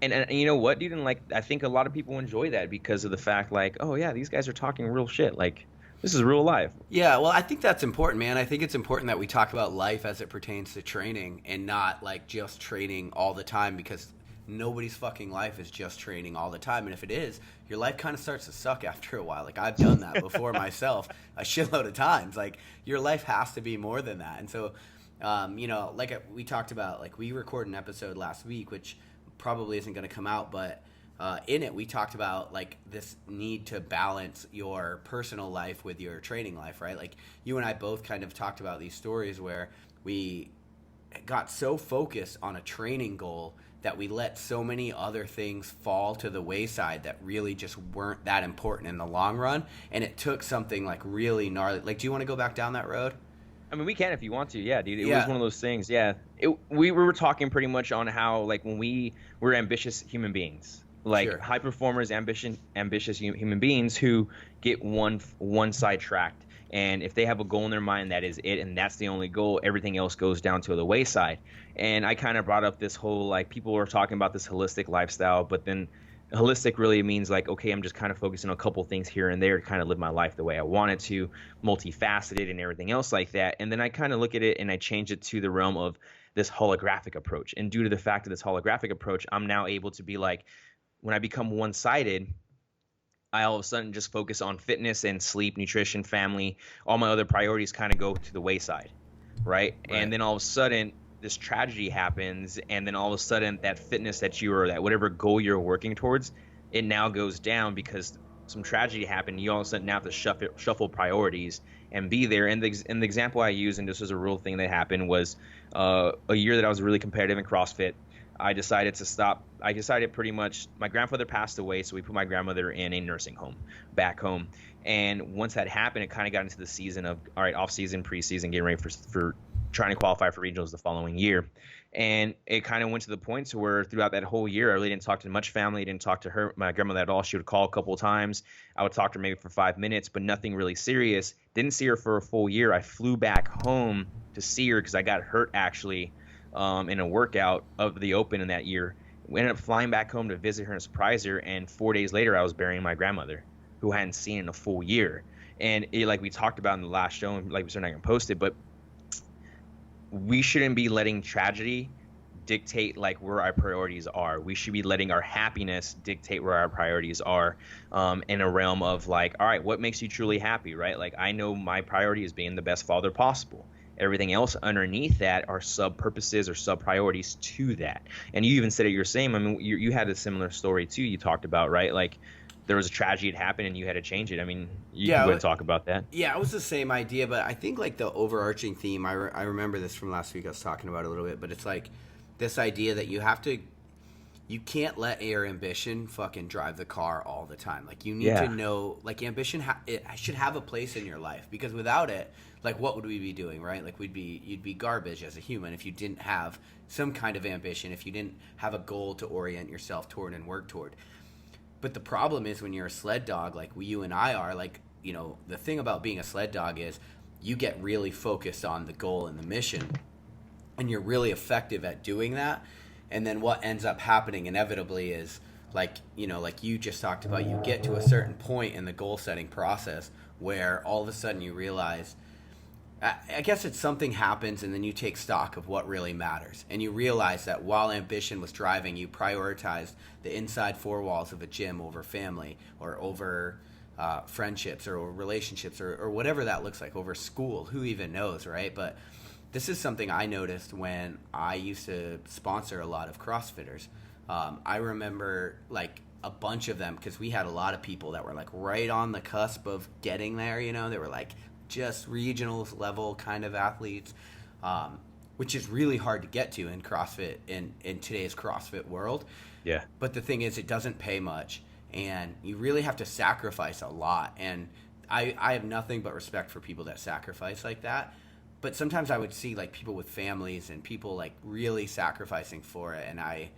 and you know what, dude, and like I think a lot of people enjoy that because of the fact like, oh yeah, these guys are talking real shit, like this is real life. Yeah, well, I think that's important, man. I think it's important that we talk about life as it pertains to training and not like just training all the time because nobody's fucking life is just training all the time. And if it is, your life kind of starts to suck after a while. Like I've done that before myself a shitload of times. Like your life has to be more than that. And so, like we talked about, like we recorded an episode last week, which probably isn't going to come out, but in it we talked about like this need to balance your personal life with your training life, right? Like you and I both kind of talked about these stories where we got so focused on a training goal that we let so many other things fall to the wayside that really just weren't that important in the long run, and it took something like really gnarly. Like, do you want to go back down that road? I mean, we can if you want to. Yeah, dude. It was one of those things. Yeah. We were talking pretty much on how, like, when we're ambitious human beings, like high performers, ambitious human beings who get one sidetracked. And if they have a goal in their mind, that is it, and that's the only goal, everything else goes down to the wayside. And I kind of brought up this whole, like, people are talking about this holistic lifestyle, but then holistic really means like, okay, I'm just kind of focusing on a couple things here and there to kind of live my life the way I want it to, multifaceted and everything else like that. And then I kind of look at it and I change it to the realm of this holographic approach. And due to the fact of this holographic approach, I'm now able to be like, when I become one-sided, I all of a sudden just focus on fitness and sleep, nutrition, family. All my other priorities kind of go to the wayside, right? And then all of a sudden this tragedy happens, and then all of a sudden that fitness that that whatever goal you're working towards, it now goes down because some tragedy happened. You all of a sudden now have to shuffle priorities and be there. And the example I use, and this was a real thing that happened, was a year that I was really competitive in CrossFit. I decided to stop. I decided pretty much, my grandfather passed away, so we put my grandmother in a nursing home back home. And once that happened, it kind of got into the season of, all right, off-season, preseason, getting ready for trying to qualify for regionals the following year. And it kind of went to the point to where throughout that whole year, I really didn't talk to much family, didn't talk to her, my grandmother at all. She would call a couple of times. I would talk to her maybe for 5 minutes, but nothing really serious. Didn't see her for a full year. I flew back home to see her because I got hurt actually in a workout of the Open in that year. We ended up flying back home to visit her and surprise her, and 4 days later I was burying my grandmother, who I hadn't seen in a full year. And it, like we talked about in the last show, and like we started not gonna post it, but we shouldn't be letting tragedy dictate like where our priorities are. We should be letting our happiness dictate where our priorities are, in a realm of like, all right, what makes you truly happy, right? Like, I know my priority is being the best father possible. Everything else underneath that are sub-purposes or sub-priorities to that. And you even said it, you're saying, I mean, you had a similar story too, you talked about, right? Like, there was a tragedy that happened and you had to change it. I mean, you can go and talk about that. Yeah, it was the same idea, but I think like the overarching theme, I remember this from last week, I was talking about it a little bit, but it's like this idea that you can't let your ambition fucking drive the car all the time. Like, you need to know, like, ambition it should have a place in your life, because without it, like, what would we be doing, right? Like, you'd be garbage as a human if you didn't have some kind of ambition, if you didn't have a goal to orient yourself toward and work toward. But the problem is when you're a sled dog, like you and I are, like, you know, the thing about being a sled dog is you get really focused on the goal and the mission, and you're really effective at doing that. And then what ends up happening inevitably is, like, you know, like you just talked about, you get to a certain point in the goal setting process where all of a sudden you realize, I guess it's something happens, and then you take stock of what really matters. And you realize that while ambition was driving, you prioritized the inside four walls of a gym over family, or over friendships, or relationships, or whatever that looks like, over school. Who even knows, right? But this is something I noticed when I used to sponsor a lot of CrossFitters. I remember, like, a bunch of them, because we had a lot of people that were, like, right on the cusp of getting there, you know? They were, like, just regional level kind of athletes, which is really hard to get to in CrossFit, in today's CrossFit world. Yeah. But the thing is, it doesn't pay much, and you really have to sacrifice a lot. And I have nothing but respect for people that sacrifice like that. But sometimes I would see, like, people with families and people, like, really sacrificing for it, and I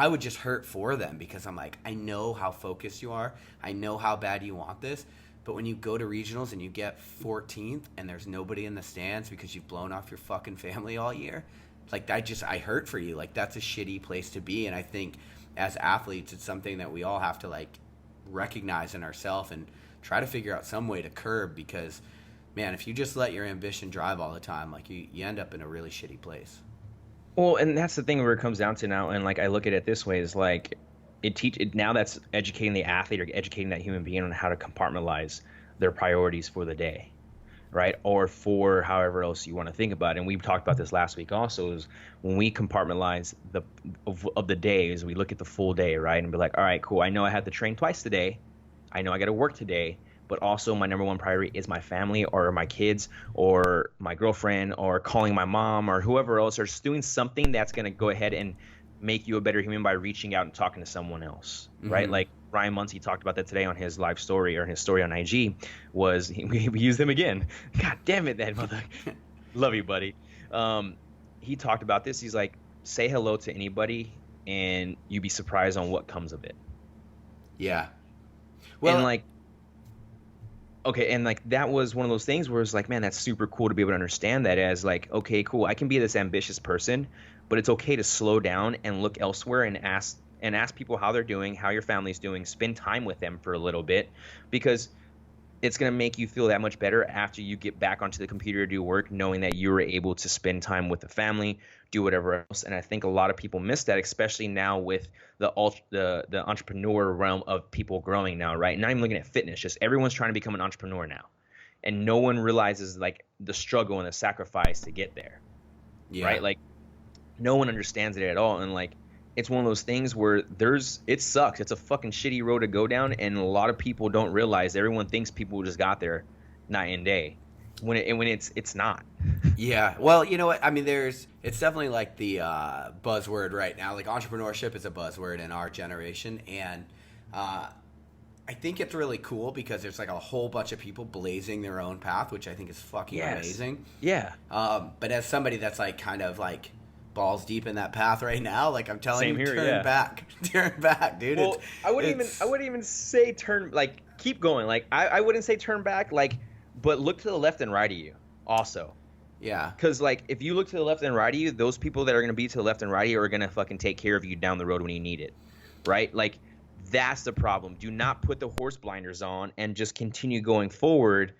would just hurt for them, because I'm like, I know how focused you are. I know how bad you want this. But when you go to regionals and you get 14th and there's nobody in the stands because you've blown off your fucking family all year, like, I hurt for you. Like, that's a shitty place to be. And I think as athletes, it's something that we all have to, like, recognize in ourselves and try to figure out some way to curb, because, man, if you just let your ambition drive all the time, like, you end up in a really shitty place. Well, and that's the thing where it comes down to now, and, like, I look at it this way, is like, now that's educating the athlete or educating that human being on how to compartmentalize their priorities for the day, right? Or for however else you want to think about it. And we talked about this last week also, is when we compartmentalize of the days, we look at the full day, right? And be like, all right, cool. I know I had to train twice today. I know I got to work today, but also my number one priority is my family, or my kids, or my girlfriend, or calling my mom, or whoever else, or just doing something that's going to go ahead and make you a better human by reaching out and talking to someone else, right? Mm-hmm. Like Ryan Muncie talked about that today on his live story, or his story on IG, was we used him again. God damn it, that mother. Love you, buddy. He talked about this. He's like, say hello to anybody and you'd be surprised on what comes of it. Yeah. Well, and like, okay, and like that was one of those things where it's like, man, that's super cool to be able to understand that as like, okay, cool, I can be this ambitious person, but it's okay to slow down and look elsewhere and ask people how they're doing, how your family's doing, spend time with them for a little bit, because it's going to make you feel that much better after you get back onto the computer to do work, knowing that you were able to spend time with the family, do whatever else. And I think a lot of people miss that, especially now with the entrepreneur realm of people growing now, right? Not even looking at fitness, just everyone's trying to become an entrepreneur now. And no one realizes like the struggle and the sacrifice to get there, right? Like no one understands it at all. And like, it's one of those things where it sucks. It's a fucking shitty road to go down, and a lot of people don't realize. Everyone thinks people just got there night and day, when it's not. Yeah. Well, you know what? I mean, it's definitely like the buzzword right now. Like entrepreneurship is a buzzword in our generation, and I think it's really cool because there's like a whole bunch of people blazing their own path, which I think is fucking amazing. Yeah. But as somebody that's like kind of like balls deep in that path right now, like I'm telling you, turn back, dude. Well, I wouldn't even say turn, like keep going. Like I wouldn't say turn back, like, but look to the left and right of you also. Yeah. Because like if you look to the left and right of you, those people that are going to be to the left and right of you are going to fucking take care of you down the road when you need it, right? Like that's the problem. Do not put the horse blinders on and just continue going forward.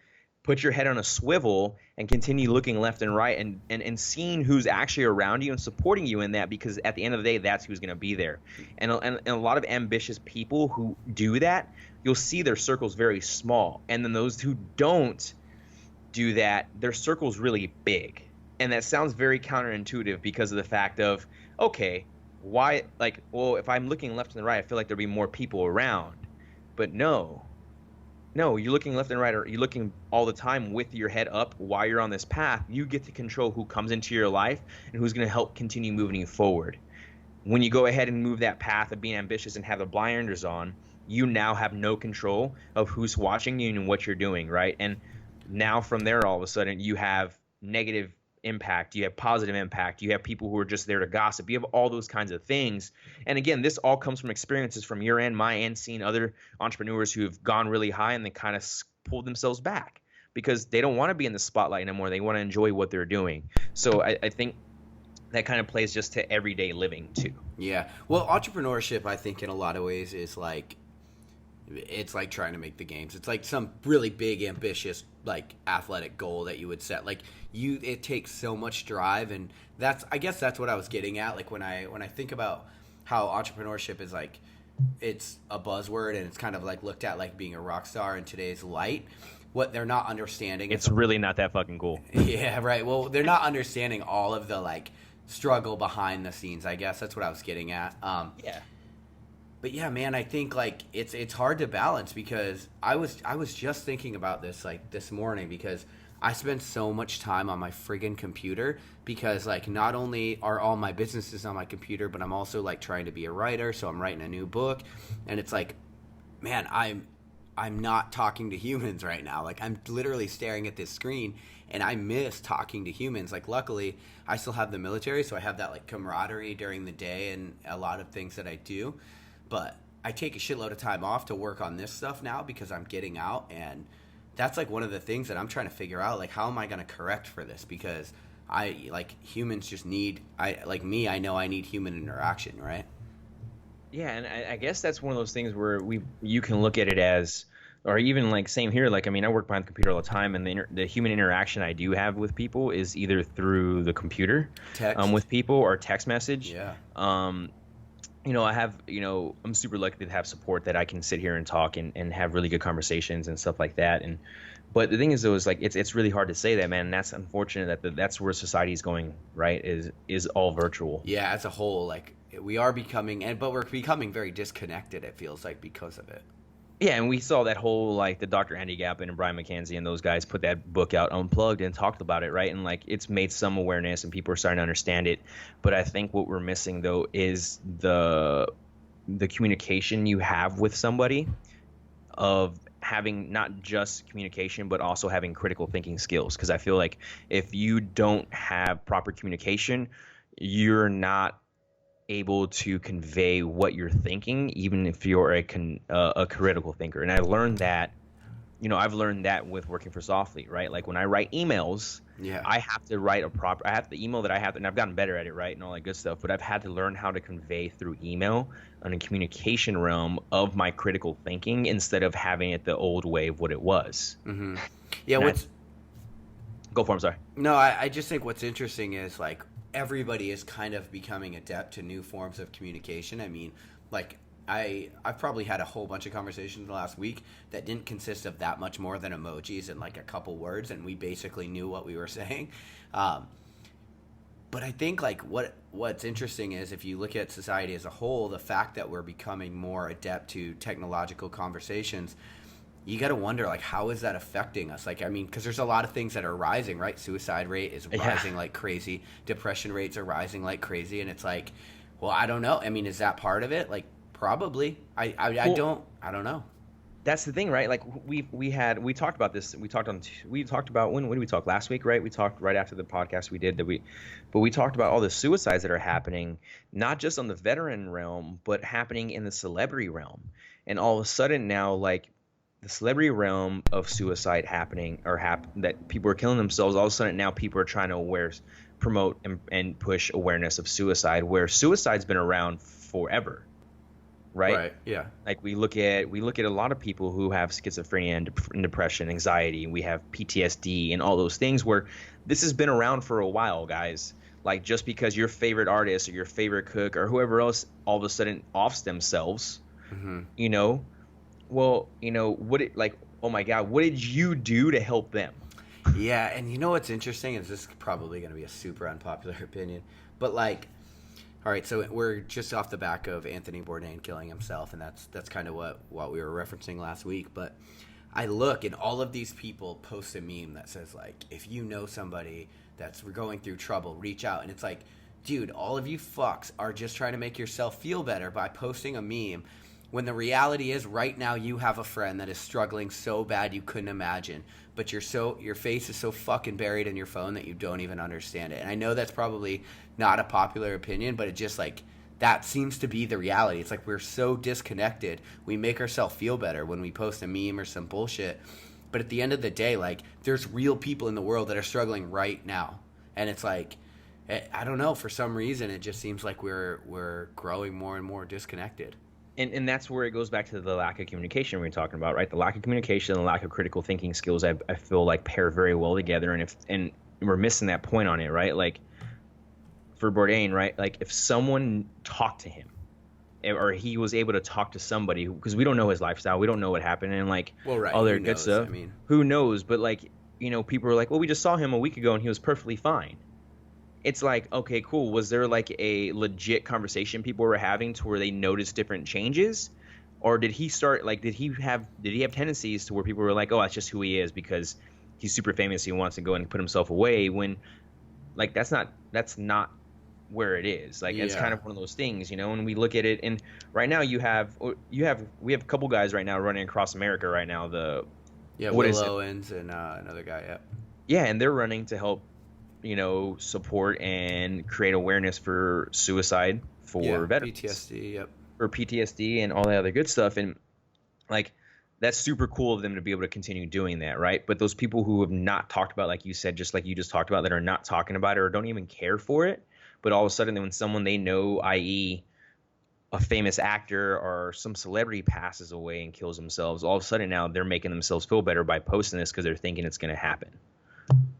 Put your head on a swivel and continue looking left and right and seeing who's actually around you and supporting you in that, because at the end of the day, that's who's going to be there. And a lot of ambitious people who do that, you'll see their circles very small. And then those who don't do that, their circle's really big. And that sounds very counterintuitive because of the fact of, okay, why, like, well, if I'm looking left and right, I feel like there'll be more people around. But no, you're looking left and right, or you're looking all the time with your head up while you're on this path. You get to control who comes into your life and who's going to help continue moving you forward. When you go ahead and move that path of being ambitious and have the blinders on, you now have no control of who's watching you and what you're doing, right? And now from there, all of a sudden, you have negative impact, you have positive impact, you have people who are just there to gossip, you have all those kinds of things. And again, this all comes from experiences from your end, my end, seeing other entrepreneurs who have gone really high and they kind of pulled themselves back because they don't want to be in the spotlight anymore. They want to enjoy what they're doing. So I think that kind of plays just to everyday living too. Yeah. Well, entrepreneurship, I think in a lot of ways is like, it's like trying to make the games. It's like some really big, ambitious, like athletic goal that you would set. Like it takes so much drive, and I guess that's what I was getting at. Like when I think about how entrepreneurship is like, it's a buzzword and it's kind of like looked at like being a rock star in today's light. What they're not understanding, it's really not that fucking cool. Yeah, right. Well, they're not understanding all of the like struggle behind the scenes. I guess that's what I was getting at. Yeah. But yeah, man, I think like it's hard to balance because I was just thinking about this like this morning because I spend so much time on my friggin' computer because like not only are all my businesses on my computer, but I'm also like trying to be a writer, so I'm writing a new book, and it's like, man, I'm not talking to humans right now. Like I'm literally staring at this screen and I miss talking to humans. Like luckily I still have the military, so I have that like camaraderie during the day and a lot of things that I do. But I take a shitload of time off to work on this stuff now because I'm getting out, and that's like one of the things that I'm trying to figure out, like how am I going to correct for this? Because humans just need, I know I need human interaction, right? Yeah, and I guess that's one of those things where you can look at it as, or even like same here, like I mean I work behind the computer all the time, and the human interaction I do have with people is either through the computer, text with people, or text message. Yeah. I have, I'm super lucky to have support that I can sit here and talk and have really good conversations and stuff like that. But the thing is, though, is like it's really hard to say that, man. And that's unfortunate that's where society is going, right? Is all virtual. Yeah, as a whole, like we are becoming, but we're becoming very disconnected. It feels like because of it. Yeah, and we saw that whole like the Dr. Andy Gapin and Brian McKenzie and those guys put that book out, Unplugged, and talked about it, right? And like it's made some awareness and people are starting to understand it. But I think what we're missing though is the communication you have with somebody, of having not just communication but also having critical thinking skills. Because I feel like if you don't have proper communication, you're not able to convey what you're thinking, even if you're a critical thinker. And I learned that, I've learned that with working for Softly, right? Like when I write emails, yeah, I have to write I have the email that I have, and I've gotten better at it, right? And all that good stuff, but I've had to learn how to convey through email on a communication realm of my critical thinking instead of having it the old way of what it was. Mm-hmm. Yeah. Go for it, I'm sorry. No, I just think what's interesting is like, everybody is kind of becoming adept to new forms of communication. I mean, like I've probably had a whole bunch of conversations in the last week that didn't consist of that much more than emojis and like a couple words, and we basically knew what we were saying. But I think like what's interesting is if you look at society as a whole, the fact that we're becoming more adept to technological conversations, you got to wonder, like, how is that affecting us? Like, I mean, because there's a lot of things that are rising, right? Suicide rate is rising like crazy. Depression rates are rising like crazy. And it's like, well, I don't know. I mean, is that part of it? Like, probably. I don't know. That's the thing, right? Like we talked about this. We talked about when did we talk? Last week, right? We talked right after the podcast we did but we talked about all the suicides that are happening, not just on the veteran realm, but happening in the celebrity realm. And all of a sudden now, like, the celebrity realm of suicide happening that people are killing themselves, all of a sudden now people are trying to promote and push awareness of suicide, where suicide's been around forever, right? Yeah. Like we look at a lot of people who have schizophrenia and depression, anxiety, we have PTSD and all those things, where this has been around for a while, guys. Like just because your favorite artist or your favorite cook or whoever else all of a sudden offs themselves, mm-hmm. Well, oh my God, what did you do to help them? Yeah, and you know what's interesting is this is probably going to be a super unpopular opinion, but like, all right, so we're just off the back of Anthony Bourdain killing himself, and that's kind of what we were referencing last week. But I look, and all of these people post a meme that says like, if you know somebody that's going through trouble, reach out, and it's like, dude, all of you fucks are just trying to make yourself feel better by posting a meme when the reality is right now you have a friend that is struggling so bad you couldn't imagine, but your face is so fucking buried in your phone that you don't even understand it. And I know that's probably not a popular opinion, but it just like that seems to be the reality. It's like we're so disconnected. We make ourselves feel better when we post a meme or some bullshit. But at the end of the day, like, there's real people in the world that are struggling right now. And it's like, I don't know, for some reason it just seems like we're growing more and more disconnected. And that's where it goes back to the lack of communication we were talking about, right? The lack of communication, the lack of critical thinking skills, I feel like pair very well together. And we're missing that point on it, right? Like for Bourdain, right? Like if someone talked to him, or he was able to talk to somebody, because we don't know his lifestyle, we don't know what happened, and like other good stuff. I mean, who knows? But like, you know, people are like, well, we just saw him a week ago and he was perfectly fine. It's like, okay, cool. Was there like a legit conversation people were having to where they noticed different changes? Or did he start, like, did he have tendencies to where people were like, oh, that's just who he is because he's super famous, he wants to go and put himself away, when like that's not where it is. Like, it's kind of one of those things, you know, and we look at it, and right now we have a couple guys right now running across America right now. Will Owens and another guy, yeah, and they're running to help, you know, support and create awareness for suicide for veterans. PTSD, or PTSD and all that other good stuff. And like, that's super cool of them to be able to continue doing that, right? But those people who have not talked about, like you said, just like you just talked about, that are not talking about it or don't even care for it, but all of a sudden when someone they know, i.e. a famous actor or some celebrity, passes away and kills themselves, all of a sudden now they're making themselves feel better by posting this because they're thinking it's going to happen.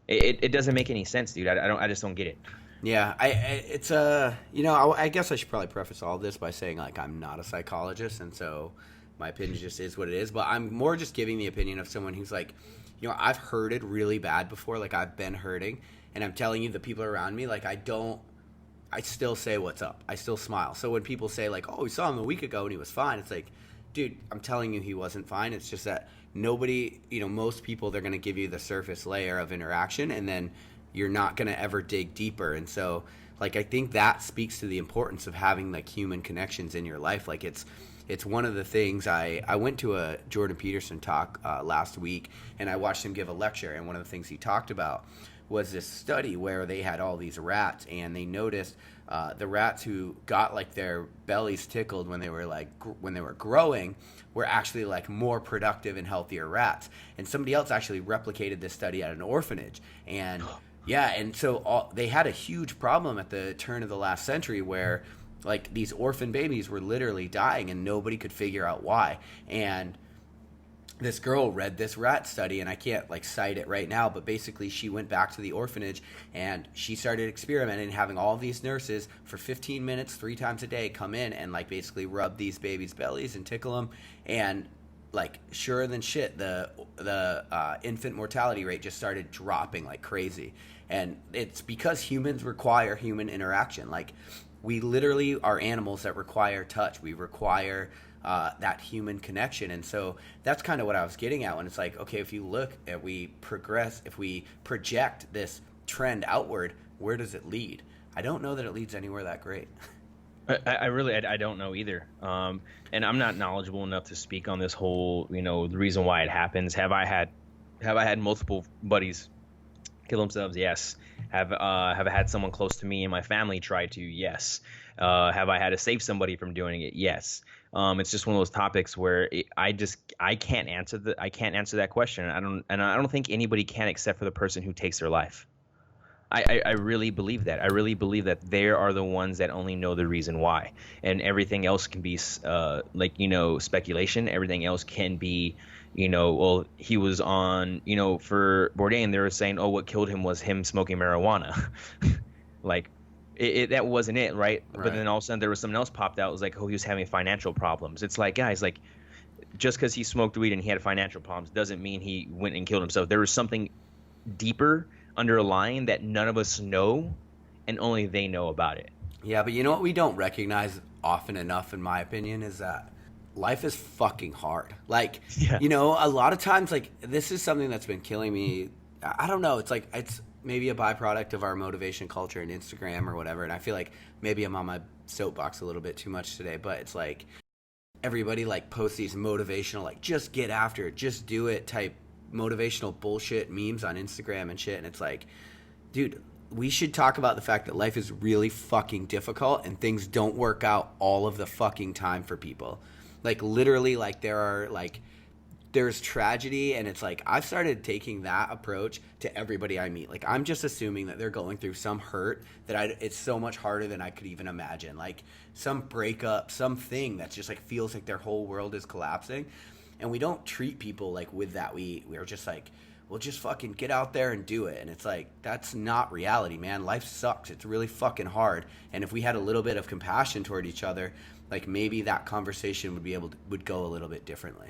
It doesn't make any sense, dude. I just don't get it. Yeah, it's you know, I guess I should probably preface all this by saying, like, I'm not a psychologist, and so my opinion just is what it is. But I'm more just giving the opinion of someone who's like, you know, I've hurted really bad before. Like, I've been hurting, and I'm telling you, the people around me, like, I still say what's up. I still smile. So when people say, like, oh, we saw him a week ago and he was fine, it's like, dude, I'm telling you he wasn't fine. It's just that nobody, you know, most people, they're going to give you the surface layer of interaction, and then you're not going to ever dig deeper. And so, like, I think that speaks to the importance of having, like, human connections in your life. Like, it's one of the things. I went to a Jordan Peterson talk last week, and I watched him give a lecture, and one of the things he talked about was this study where they had all these rats, and they noticed the rats who got, like, their bellies tickled when they were growing were actually, like, more productive and healthier rats. And somebody else actually replicated this study at an orphanage, and and so they had a huge problem at the turn of the last century where, like, these orphan babies were literally dying and nobody could figure out why. And this girl read this rat study, and I can't, like, cite it right now, but basically she went back to the orphanage and she started experimenting, having all these nurses for 15 minutes 3 times a day come in and, like, basically rub these babies' bellies and tickle them. And, like, sure than shit, the infant mortality rate just started dropping like crazy. And it's because humans require human interaction. Like, we literally are animals that require touch. We require that human connection. And so that's kind of what I was getting at when it's like, okay, if you look at, we progress, if we project this trend outward, where does it lead? I don't know that it leads anywhere that great. I really don't know either. And I'm not knowledgeable enough to speak on this whole, you know, the reason why it happens. Have I had multiple buddies kill themselves? Yes. Have I had someone close to me in my family try to? Yes. Have I had to save somebody from doing it? Yes. It's just one of those topics where I can't answer that question. I don't think anybody can, except for the person who takes their life. I really believe that. I really believe that they are the ones that only know the reason why, and everything else can be like, you know, speculation. Everything else can be, you know, well, he was on, you know, for Bourdain, they were saying, oh, what killed him was him smoking marijuana. Like, that wasn't it, right? But then all of a sudden there was something else popped out. It was like, oh, he was having financial problems. It's like, guys, like, just because he smoked weed and he had financial problems doesn't mean he went and killed himself. There was something deeper underlying that none of us know, and only they know about it. Yeah, but you know what we don't recognize often enough, in my opinion, is that life is fucking hard. Like, you know, a lot of times, like, this is something that's been killing me. I don't know. It's like, it's maybe a byproduct of our motivation culture and Instagram or whatever. And I feel like maybe I'm on my soapbox a little bit too much today, but it's like, everybody like posts these motivational, like just get after it, just do it type motivational bullshit memes on Instagram and shit. And it's like, dude, we should talk about the fact that life is really fucking difficult and things don't work out all of the fucking time for people. Like literally, like there's tragedy, and it's like I've started taking that approach to everybody I meet. Like I'm just assuming that they're going through some hurt that it's so much harder than I could even imagine. Like some breakup, something that's just like feels like their whole world is collapsing. And we don't treat people like with that. We're just like, we'll just fucking get out there and do it. And it's like, that's not reality, man. Life sucks. It's really fucking hard. And if we had a little bit of compassion toward each other, like maybe that conversation would go a little bit differently.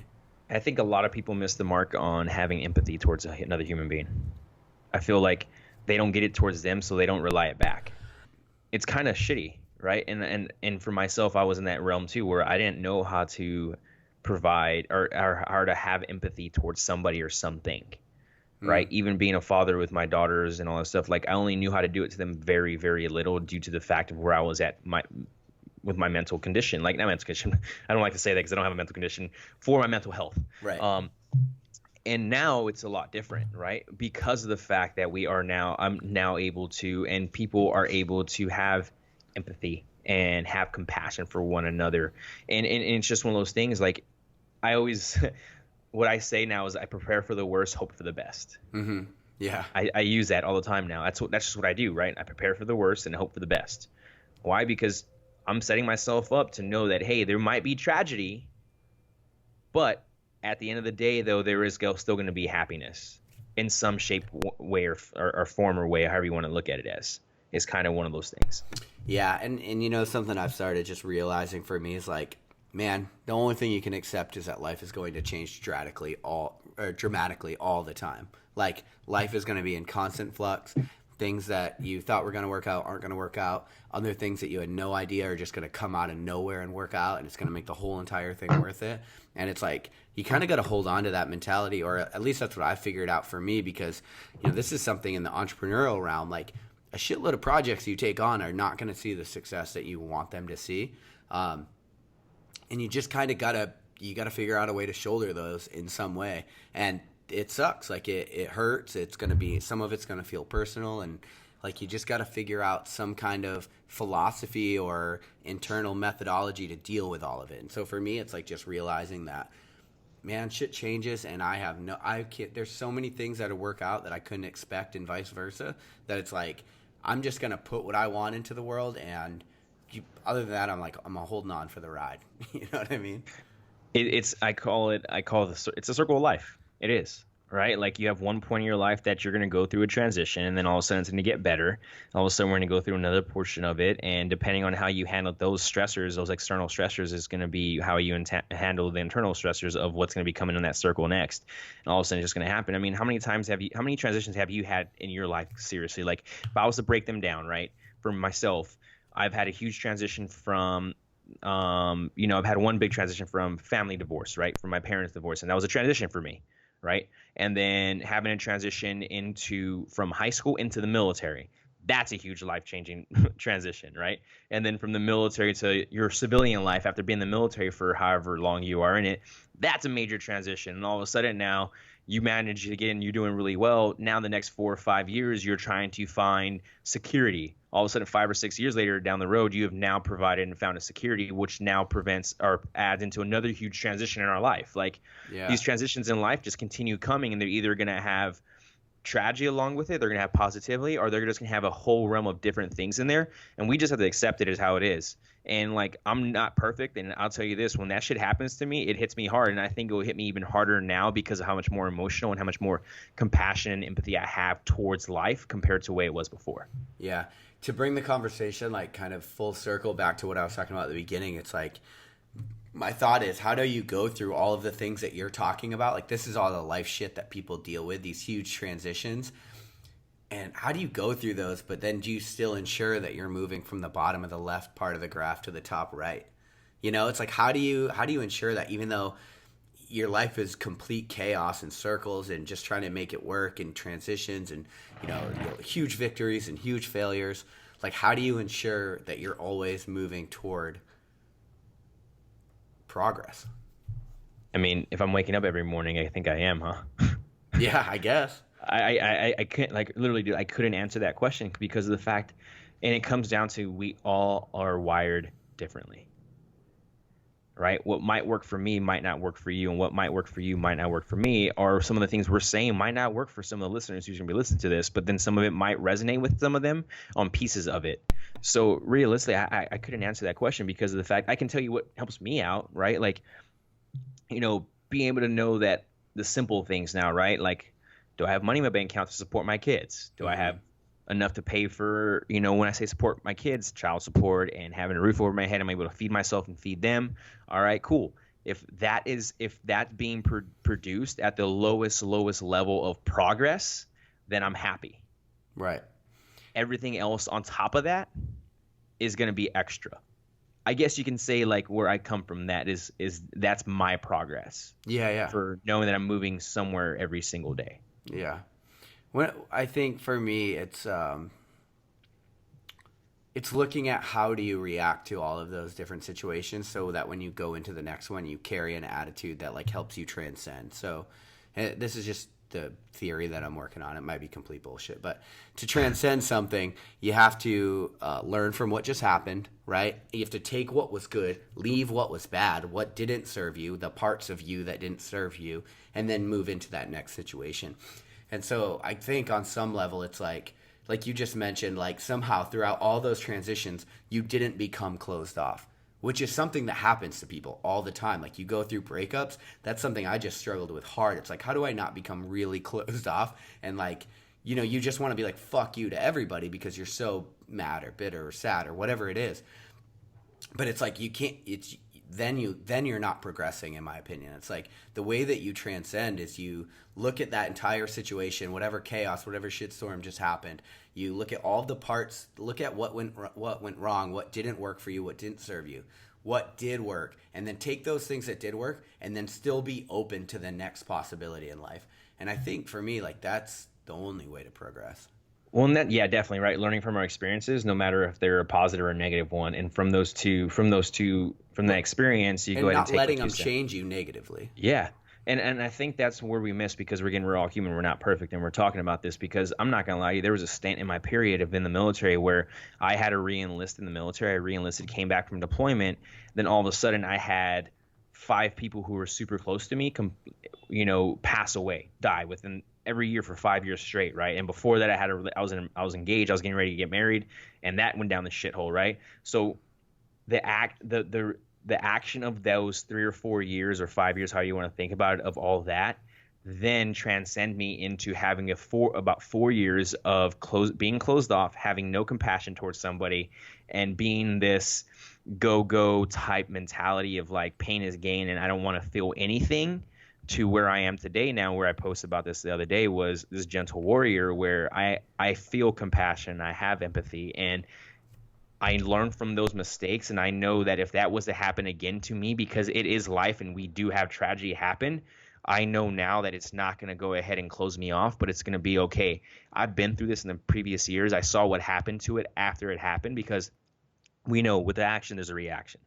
I think a lot of people miss the mark on having empathy towards another human being. I feel like they don't get it towards them, so they don't rely it back. It's kind of shitty, right? And for myself, I was in that realm too, where I didn't know how to provide or how to have empathy towards somebody or something, right? Even being a father with my daughters and all that stuff, like I only knew how to do it to them very, very little due to the fact of where I was at with my mental condition. Like, not mental condition, I don't like to say that because I don't have a mental condition, for my mental health. Right. And now it's a lot different, right? Because of the fact that I'm now able to, and people are able to have empathy and have compassion for one another. And it's just one of those things, like I always, what I say now is I prepare for the worst, hope for the best. Mm-hmm. Yeah. I use that all the time now. That's just what I do, right? I prepare for the worst and hope for the best. Why? Because I'm setting myself up to know that, hey, there might be tragedy, but at the end of the day, though, there is still going to be happiness in some shape, way, or form or way, however you want to look at it as. It's kind of one of those things. Yeah, and you know, something I've started just realizing for me is like, man, the only thing you can accept is that life is going to change dramatically all the time. Like life is going to be in constant flux. Things that you thought were going to work out aren't going to work out. Other things that you had no idea are just going to come out of nowhere and work out, and it's going to make the whole entire thing worth it. And it's like you kind of got to hold on to that mentality, or at least that's what I figured out for me, because you know this is something in the entrepreneurial realm. Like a shitload of projects you take on are not going to see the success that you want them to see, and you just kind of gotta figure out a way to shoulder those in some way. And it sucks. Like it hurts. It's going to be, some of it's going to feel personal, and like you just got to figure out some kind of philosophy or internal methodology to deal with all of it. And so for me, it's like just realizing that, man, shit changes, and I can't, there's so many things that work out that I couldn't expect, and vice versa, that it's like, I'm just going to put what I want into the world, and other than that, I'm holding on for the ride. You know what I mean? It's a circle of life. It is, right? Like you have one point in your life that you're going to go through a transition, and then all of a sudden it's going to get better. All of a sudden we're going to go through another portion of it, and depending on how you handle those stressors, those external stressors, is going to be how you handle the internal stressors of what's going to be coming in that circle next. And all of a sudden it's just going to happen. I mean, how many transitions have you had in your life? Seriously, like if I was to break them down, right? For myself, I've had a huge transition from I've had one big transition from family divorce, right? From my parents' divorce, and that was a transition for me. Right. And then having a transition from high school into the military. That's a huge life-changing transition. Right. And then from the military to your civilian life after being in the military for however long you are in it. That's a major transition. And all of a sudden now you manage to get in, you're doing really well. Now the next 4 or 5 years, you're trying to find security. All of a sudden 5 or 6 years later down the road, you have now provided and found a security, which now prevents or adds into another huge transition in our life. Like these transitions in life just continue coming, and they're either going to have tragedy along with it, they're going to have positivity, or they're just going to have a whole realm of different things in there. And we just have to accept it as how it is. And like, I'm not perfect. And I'll tell you this, when that shit happens to me, it hits me hard. And I think it will hit me even harder now because of how much more emotional and how much more compassion and empathy I have towards life compared to the way it was before. Yeah. To bring the conversation like kind of full circle back to what I was talking about at the beginning, it's like, my thought is, how do you go through all of the things that you're talking about? Like, this is all the life shit that people deal with, these huge transitions. And how do you go through those, but then do you still ensure that you're moving from the bottom of the left part of the graph to the top right? You know, it's like, how do you ensure that even though your life is complete chaos and circles and just trying to make it work and transitions and, you know, huge victories and huge failures, like how do you ensure that you're always moving toward progress? I mean, if I'm waking up every morning, I think I am, huh? Yeah, I guess. I couldn't, like, literally, dude, I couldn't answer that question because of the fact, and it comes down to we all are wired differently, right? What might work for me might not work for you, and what might work for you might not work for me, or some of the things we're saying might not work for some of the listeners who's going to be listening to this, but then some of it might resonate with some of them on pieces of it. So realistically, I couldn't answer that question because of the fact I can tell you what helps me out, right? Like, being able to know that the simple things now, right? Like, do I have money in my bank account to support my kids? Do I have enough to pay for, when I say support my kids, child support and having a roof over my head, I'm able to feed myself and feed them. All right, cool. If that's being produced at the lowest level of progress, then I'm happy. Right. Everything else on top of that is going to be extra. I guess you can say, like, where I come from, that is that's my progress. Yeah. For knowing that I'm moving somewhere every single day. Yeah. I think for me, it's looking at how do you react to all of those different situations so that when you go into the next one, you carry an attitude that, like, helps you transcend. So this is just the theory that I'm working on. It might be complete bullshit, but to transcend something, you have to learn from what just happened, right? You have to take what was good, leave what was bad, what didn't serve you, the parts of you that didn't serve you, and then move into that next situation. And so I think on some level, it's like you just mentioned, like, somehow throughout all those transitions, you didn't become closed off, which is something that happens to people all the time. Like, you go through breakups. That's something I just struggled with hard. It's like, how do I not become really closed off? And, like, you just want to be like, fuck you to everybody because you're so mad or bitter or sad or whatever it is. But it's like, you can't, then you're not progressing, in my opinion. It's like the way that you transcend is you look at that entire situation, whatever chaos, whatever shitstorm just happened. You look at all the parts, look at what went wrong, what didn't work for you, what didn't serve you, what did work, and then take those things that did work and then still be open to the next possibility in life. And I think for me, like, that's the only way to progress. Well, and that, yeah, definitely, right. Learning from our experiences, no matter if they're a positive or a negative one, and from that experience, you go ahead and take. And not letting them change you negatively. Yeah, and I think that's where we miss, because we're all human, we're not perfect, and we're talking about this because I'm not gonna lie to you, there was a stint in my period of in the military where I had to re-enlist in the military. I re-enlisted, came back from deployment, then all of a sudden I had 5 people who were super close to me, pass away, die within every year for 5 years straight, right? And before that, I was engaged, I was getting ready to get married, and that went down the shithole, right? So the action of those 3 or 4 years or 5 years, how you want to think about it, of all that, then transcend me into having about 4 years of being closed off, having no compassion towards somebody, and being this go type mentality of, like, pain is gain and I don't want to feel anything, to where I am today now, where I posted about this the other day, was this gentle warrior where I feel compassion, I have empathy, and I learn from those mistakes. And I know that if that was to happen again to me, because it is life and we do have tragedy happen, I know now that it's not going to go ahead and close me off, but it's going to be okay. I've been through this in the previous years. I saw what happened to it after it happened, because we know with the action, there's a reaction.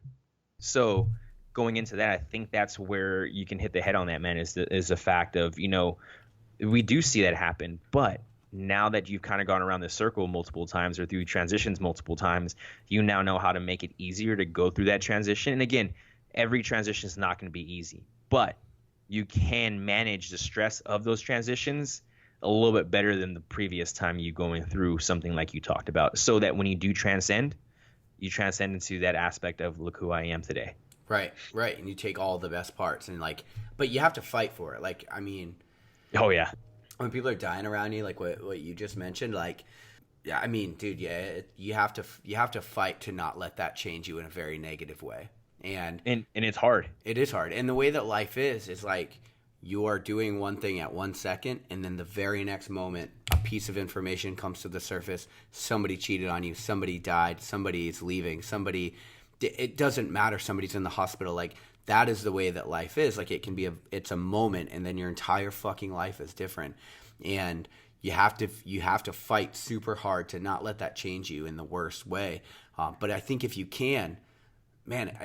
So going into that, I think that's where you can hit the head on that, man, is the fact of, we do see that happen, but now that you've kind of gone around this circle multiple times or through transitions multiple times, you now know how to make it easier to go through that transition. And again, every transition is not going to be easy, but you can manage the stress of those transitions a little bit better than the previous time you going through something like you talked about, so that when you do transcend, you transcend into that aspect of, look who I am today. Right. And you take all the best parts and, like, but you have to fight for it. Like, I mean, oh yeah, when people are dying around you, like what you just mentioned, like, yeah, I mean, dude, yeah, you have to fight to not let that change you in a very negative way. And it's hard. It is hard. And the way that life is like, you are doing one thing at 1 second, and then the very next moment, a piece of information comes to the surface. Somebody cheated on you. Somebody died. Somebody is leaving. It doesn't matter. Somebody's in the hospital. Like, that is the way that life is. Like, it's a moment, and then your entire fucking life is different. And you have to fight super hard to not let that change you in the worst way. But I think if you can, man,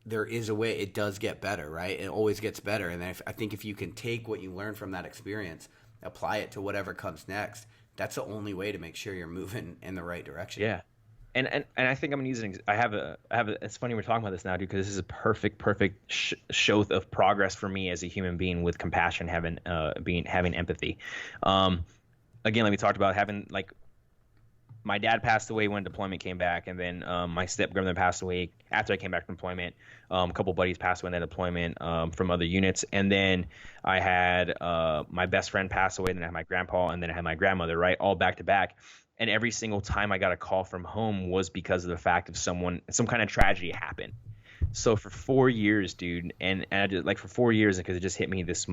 there is a way it does get better, right? It always gets better. And I think if you can take what you learn from that experience, apply it to whatever comes next, that's the only way to make sure you're moving in the right direction. Yeah. And I think I'm using. I have a. It's funny we're talking about this now, dude, because this is a perfect show of progress for me as a human being with compassion, having empathy. Again, like we talked about, having like my dad passed away when deployment came back, and then my step-grandmother passed away after I came back from deployment. A couple buddies passed away in that deployment from other units, and then I had my best friend pass away, then I had my grandpa, and then I had my grandmother, right, all back to back. And every single time I got a call from home was because of the fact of some kind of tragedy happened. So for 4 years, dude, and I did, like for 4 years, because it just hit me this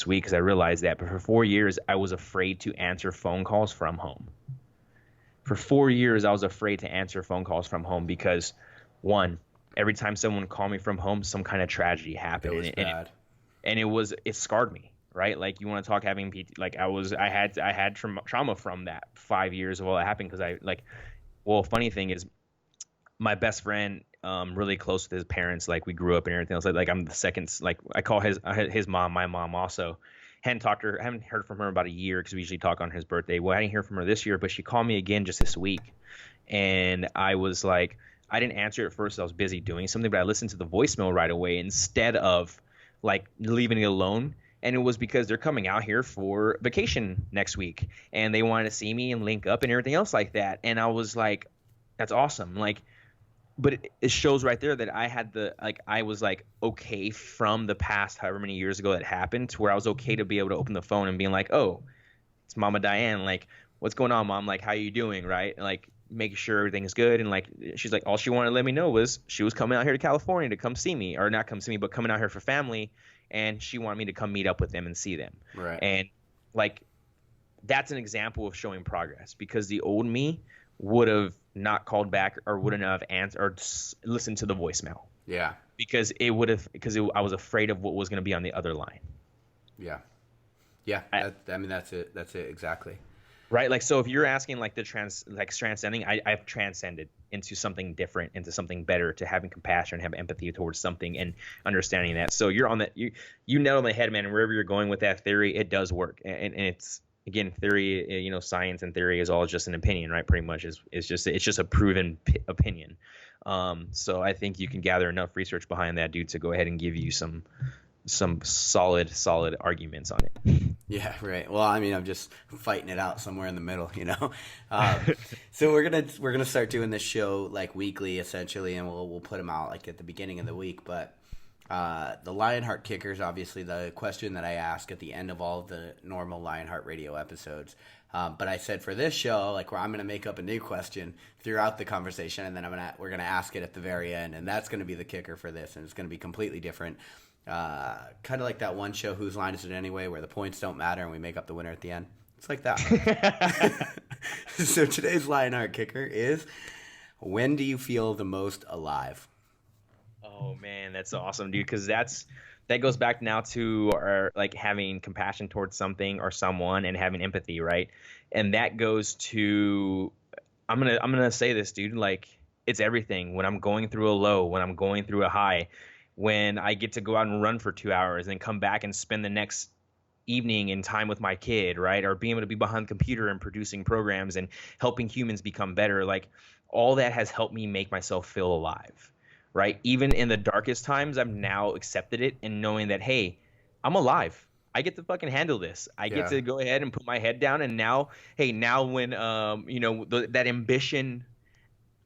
week, because I realized that. But for 4 years, I was afraid to answer phone calls from home. For 4 years, I was afraid to answer phone calls from home because, one, every time someone called me from home, some kind of tragedy happened. It was bad. And it scarred me. Right, like you want to talk having like I had trauma from that 5 years of all that happened, because funny thing is, my best friend, really close with his parents, like we grew up and everything else. Like I'm the second, like I call his mom my mom also. Haven't heard from her about a year, because we usually talk on his birthday. Well, I didn't hear from her this year, but she called me again just this week, and I was like, I didn't answer at first. I was busy doing something, but I listened to the voicemail right away instead of like leaving it alone. And it was because they're coming out here for vacation next week, and they wanted to see me and link up and everything else like that. And I was like, that's awesome. Like, but it shows right there that I was like okay from the past, however many years ago that happened, to where I was okay to be able to open the phone and being like, oh, it's Mama Diane. Like, what's going on, Mom? Like, how you doing? Right? Like, making sure everything's good. And like, she's like, all she wanted to let me know was she was coming out here to California to come see me, or not come see me, but coming out here for family. And she wanted me to come meet up with them and see them. Right. And like, that's an example of showing progress, because the old me would have not called back, or wouldn't have answered or listened to the voicemail. Yeah. Because I was afraid of what was going to be on the other line. Yeah. Yeah. That's it. That's it. Exactly. Right. Like, so if you're asking like transcending, I've transcended into something different, into something better, to having compassion, have empathy towards something, and understanding that. So you're on that, you nailed on the head, man. And wherever you're going with that theory, it does work. And it's, again, theory, science and theory is all just an opinion, right? Pretty much it's just a proven opinion. So I think you can gather enough research behind that, dude, to go ahead and give you some solid arguments on it. Yeah, right. Well, I mean, I'm just fighting it out somewhere in the middle, So we're gonna start doing this show like weekly, essentially, and we'll put them out like at the beginning of the week. But the Lionheart kicker is obviously the question that I ask at the end of all of the normal Lionheart Radio episodes. But I said for this show, like, where I'm gonna make up a new question throughout the conversation, and then we're gonna ask it at the very end, and that's gonna be the kicker for this, and it's gonna be completely different. Kind of like that one show, Whose Line Is It Anyway, where the points don't matter and we make up the winner at the end. It's like that. So today's Lionheart kicker is, when do you feel the most alive? Oh man, that's awesome, dude, because that goes back now to our, like, having compassion towards something or someone, and having empathy, right? And that goes to, I'm gonna say this, dude, like, it's everything. When I'm going through a low, when I'm going through a high, when I get to go out and run for 2 hours and come back and spend the next evening in time with my kid, right? Or being able to be behind the computer and producing programs and helping humans become better. Like, all that has helped me make myself feel alive, right? Even in the darkest times, I've now accepted it, and knowing that, hey, I'm alive. I get to fucking handle this. I get to go ahead and put my head down. And now, when, that ambition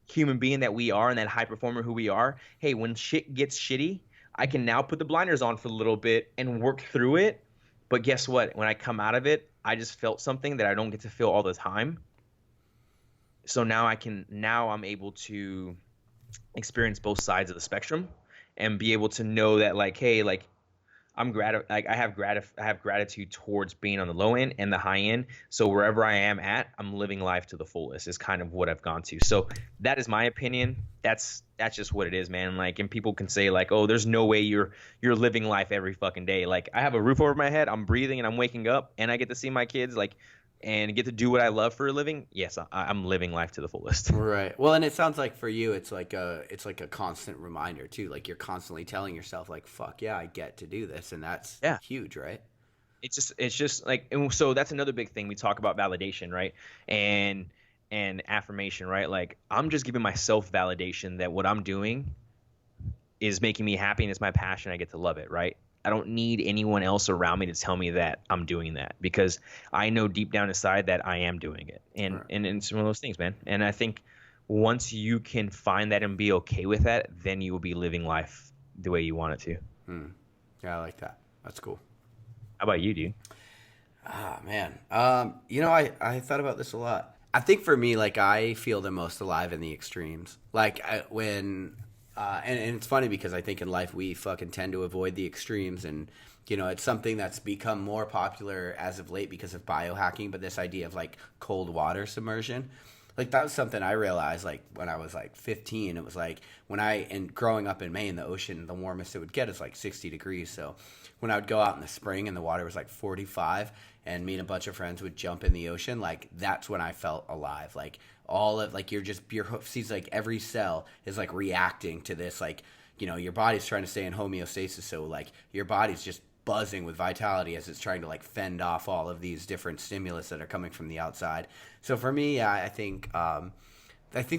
human being that we are, and that high performer who we are, hey, when shit gets shitty, I can now put the blinders on for a little bit and work through it. But guess what? When I come out of it, I just felt something that I don't get to feel all the time. So now I'm able to experience both sides of the spectrum, and be able to know that, like, hey, like, I have gratitude towards being on the low end and the high end. So wherever I am at, I'm living life to the fullest is kind of what I've gone to. So that is my opinion. That's just what it is, man. Like, and people can say like, oh, there's no way you're living life every fucking day. Like, I have a roof over my head, I'm breathing, and I'm waking up, and I get to see my kids. Like, and get to do what I love for a living, yes, I'm living life to the fullest. Right. Well, and it sounds like for you, it's like a constant reminder too. Like you're constantly telling yourself, like, "Fuck yeah, I get to do this," and that's Yeah. huge, right? It's just like, and so that's another big thing we talk about, validation, right? And affirmation, right? Like, I'm just giving myself validation that what I'm doing is making me happy and it's my passion. I get to love it, right? I don't need anyone else around me to tell me that I'm doing that, because I know deep down inside that I am doing it. And Right. and it's one of those things, man. And I think once you can find that and be okay with that, then you will be living life the way you want it to. Yeah, I like that. That's cool. How about you, dude? Ah, man. I thought about this a lot. I think for me, like, I feel the most alive in the extremes. Like, and it's funny because I think in life we fucking tend to avoid the extremes, and it's something that's become more popular as of late because of biohacking. But this idea of like cold water submersion, like that was something I realized like when I was like 15. It was like and growing up in Maine, the ocean, the warmest it would get is like 60 degrees. So when I would go out in the spring and the water was like 45, and me and a bunch of friends would jump in the ocean, like that's when I felt alive. Like all of like your sees like every cell is like reacting to this, like your body's trying to stay in homeostasis, so like your body's just buzzing with vitality as it's trying to like fend off all of these different stimulus that are coming from the outside. So for me, yeah, I think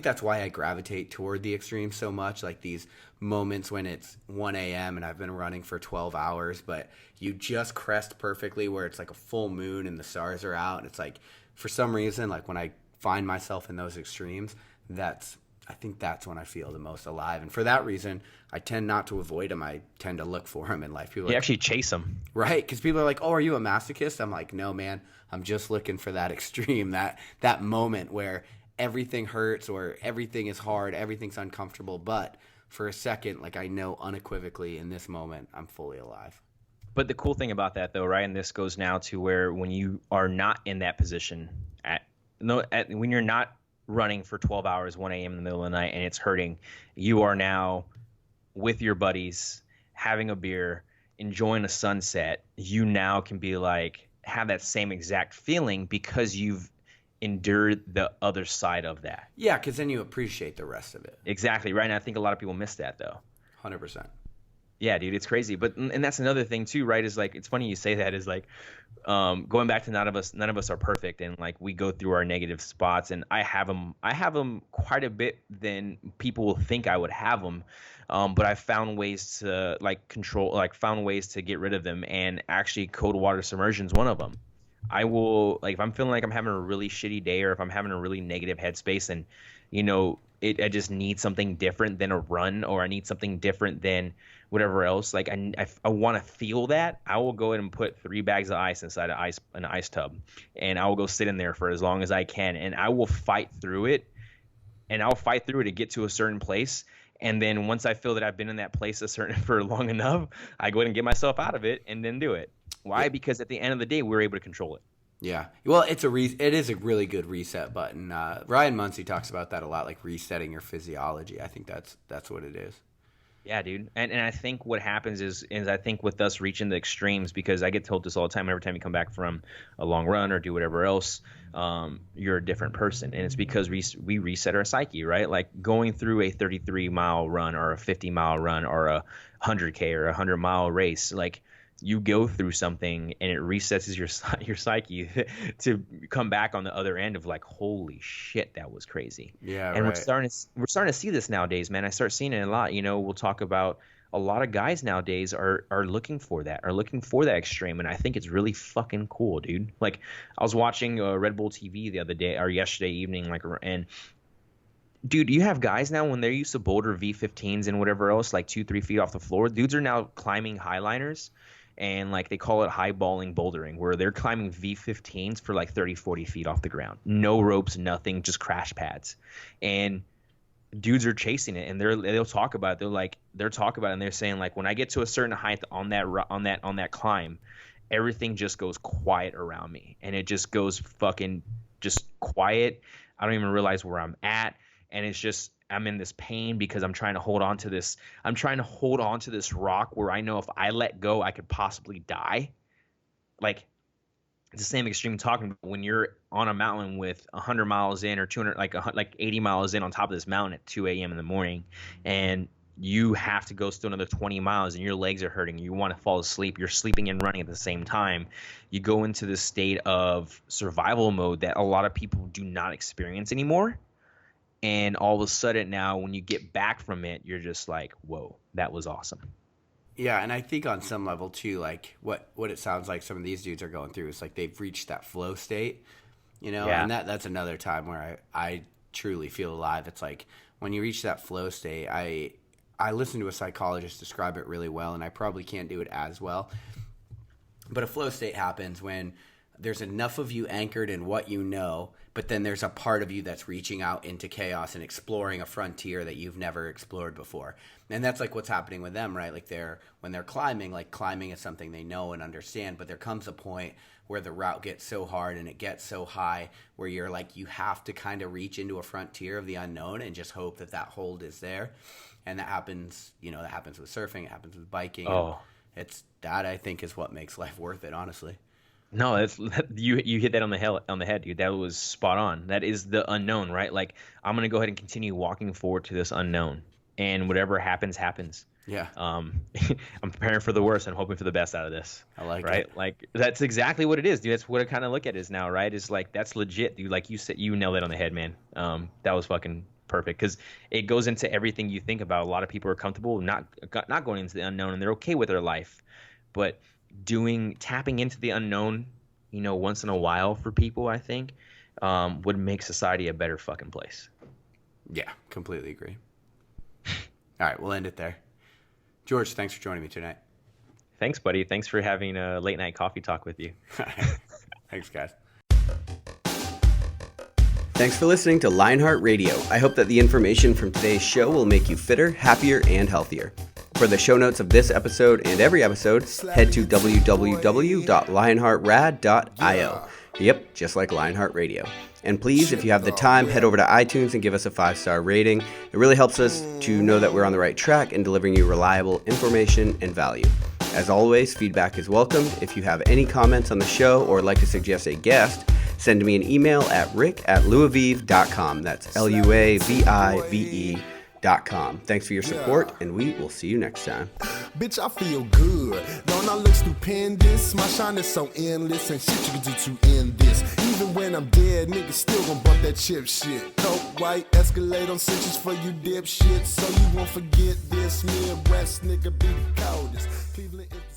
that's why I gravitate toward the extremes so much. Like these moments when it's 1 a.m. and I've been running for 12 hours, but you just crest perfectly where it's like a full moon and the stars are out. And it's like, for some reason, like when I find myself in those extremes, I think that's when I feel the most alive. And for that reason, I tend not to avoid them. I tend to look for them in life. People You actually chase them. right? Because people are like, "Oh, are you a masochist?" I'm like, "No, man. I'm just looking for that extreme, that moment where everything hurts or everything is hard, everything's uncomfortable, but for a second, like I know unequivocally in this moment, I'm fully alive." But the cool thing about that, though, right, and this goes now to where when you are not in that position when you're not running for 12 hours, 1 a.m. in the middle of the night, and it's hurting, you are now with your buddies, having a beer, enjoying a sunset. You now can be like, have that same exact feeling because you've endured the other side of that. Yeah, because then you appreciate the rest of it. Exactly, right? And I think a lot of people miss that, though. 100%. Yeah, dude, it's crazy. And that's another thing too, right? Is like, it's funny you say that, is like, going back to none of us are perfect, and like we go through our negative spots, and I have them quite a bit than people will think I would have them. But I found ways to found ways to get rid of them, and actually cold water submersion is one of them. I will, like, if I'm feeling like I'm having a really shitty day, or if I'm having a really negative headspace, and I just need something different than a run, or I need something different than whatever else. Like I want to feel that. I will go ahead and put 3 bags of ice inside an ice tub, and I will go sit in there for as long as I can, and I will fight through it. And I'll fight through it to get to a certain place. And then once I feel that I've been in that place for long enough, I go ahead and get myself out of it and then do it. Why? Because at the end of the day, we're able to control it. Yeah. Well, it is a really good reset button. Ryan Muncie talks about that a lot, like resetting your physiology. I think that's what it is. Yeah, dude. And I think what happens is I think with us reaching the extremes, because I get told this all the time, every time you come back from a long run or do whatever else, you're a different person. And it's because we reset our psyche, right? Like going through a 33-mile run or a 50-mile run or a 100K or a 100-mile race, like you go through something and it resets your psyche to come back on the other end of like, holy shit, that was crazy. Yeah, and right. we're starting to see this nowadays, man. I start seeing it a lot. We'll talk about a lot of guys nowadays are looking for that extreme, and I think it's really fucking cool, dude. Like I was watching Red Bull TV the other day or yesterday evening, and dude, you have guys now when they're used to boulder V15s and whatever else, like 2-3 feet off the floor, dudes are now climbing highliners. And like they call it highballing bouldering, where they're climbing V15s for like 30-40 feet off the ground. No ropes, nothing, just crash pads. And dudes are chasing it, and they'll talk about it. They're talking about it, and they're saying like, when I get to a certain height on that climb, everything just goes quiet around me, and it just goes fucking just quiet. I don't even realize where I'm at, and it's just, I'm in this pain because I'm trying to hold on to this. I'm trying to hold on to this rock where I know if I let go, I could possibly die. Like, it's the same extreme talking about when you're on a mountain with 100 miles in or 200, like 80 miles in on top of this mountain at 2 a.m. in the morning, and you have to go still another 20 miles and your legs are hurting, you want to fall asleep, you're sleeping and running at the same time. You go into this state of survival mode that a lot of people do not experience anymore. And all of a sudden now when you get back from it, you're just like, whoa, that was awesome. Yeah, and I think on some level too, like what it sounds like some of these dudes are going through is like they've reached that flow state, you know, Yeah. and that's another time where I truly feel alive. It's like when you reach that flow state, I listened to a psychologist describe it really well, and I probably can't do it as well. But a flow state happens when there's enough of you anchored in what you know, but then there's a part of you that's reaching out into chaos and exploring a frontier that you've never explored before. And that's like what's happening with them, right? Like when they're climbing, like climbing is something they know and understand, but there comes a point where the route gets so hard and it gets so high where you're like, you have to kind of reach into a frontier of the unknown and just hope that hold is there. And that happens, that happens with surfing, it happens with biking. Oh, it's that, I think, is what makes life worth it, honestly. no, you hit that on the head, dude. That was spot on. That is the unknown, right? Like, I'm gonna go ahead and continue walking forward to this unknown, and whatever happens, happens. Yeah. I'm preparing for the worst and hoping for the best out of this. I like right? it. Like, that's exactly what it is, dude. That's what I kind of look at it as now, right? It's like, that's legit, dude. Like you said, you nailed it on the head, man. That was fucking perfect, because it goes into everything you think about. A lot of people are comfortable not going into the unknown, and they're okay with their life, but tapping into the unknown, once in a while for people, I think, would make society a better fucking place. Yeah, completely agree. All right, we'll end it there. George, thanks for joining me tonight. Thanks, buddy. Thanks for having a late night coffee talk with you. Thanks, guys. Thanks for listening to LionHeart Radio. I hope that the information from today's show will make you fitter, happier, and healthier. For the show notes of this episode and every episode, head to www.lionheartrad.io. Yep, just like LionHeart Radio. And please, if you have the time, head over to iTunes and give us a 5-star rating. It really helps us to know that we're on the right track and delivering you reliable information and value. As always, feedback is welcomed. If you have any comments on the show or would like to suggest a guest, send me an email at rick@luavive.com. That's LUAVIVE.com. Thanks for your support, and we will see you next time. Bitch, I feel good. Don't I look stupendous? My shine is so endless, and shit you can do to end this. Even when I'm dead, niggas still gon' bump that chip shit. Coke, white, Escalade on cinches for you dipshit. So you won't forget this. Midwest nigga be the coldest. Cleveland is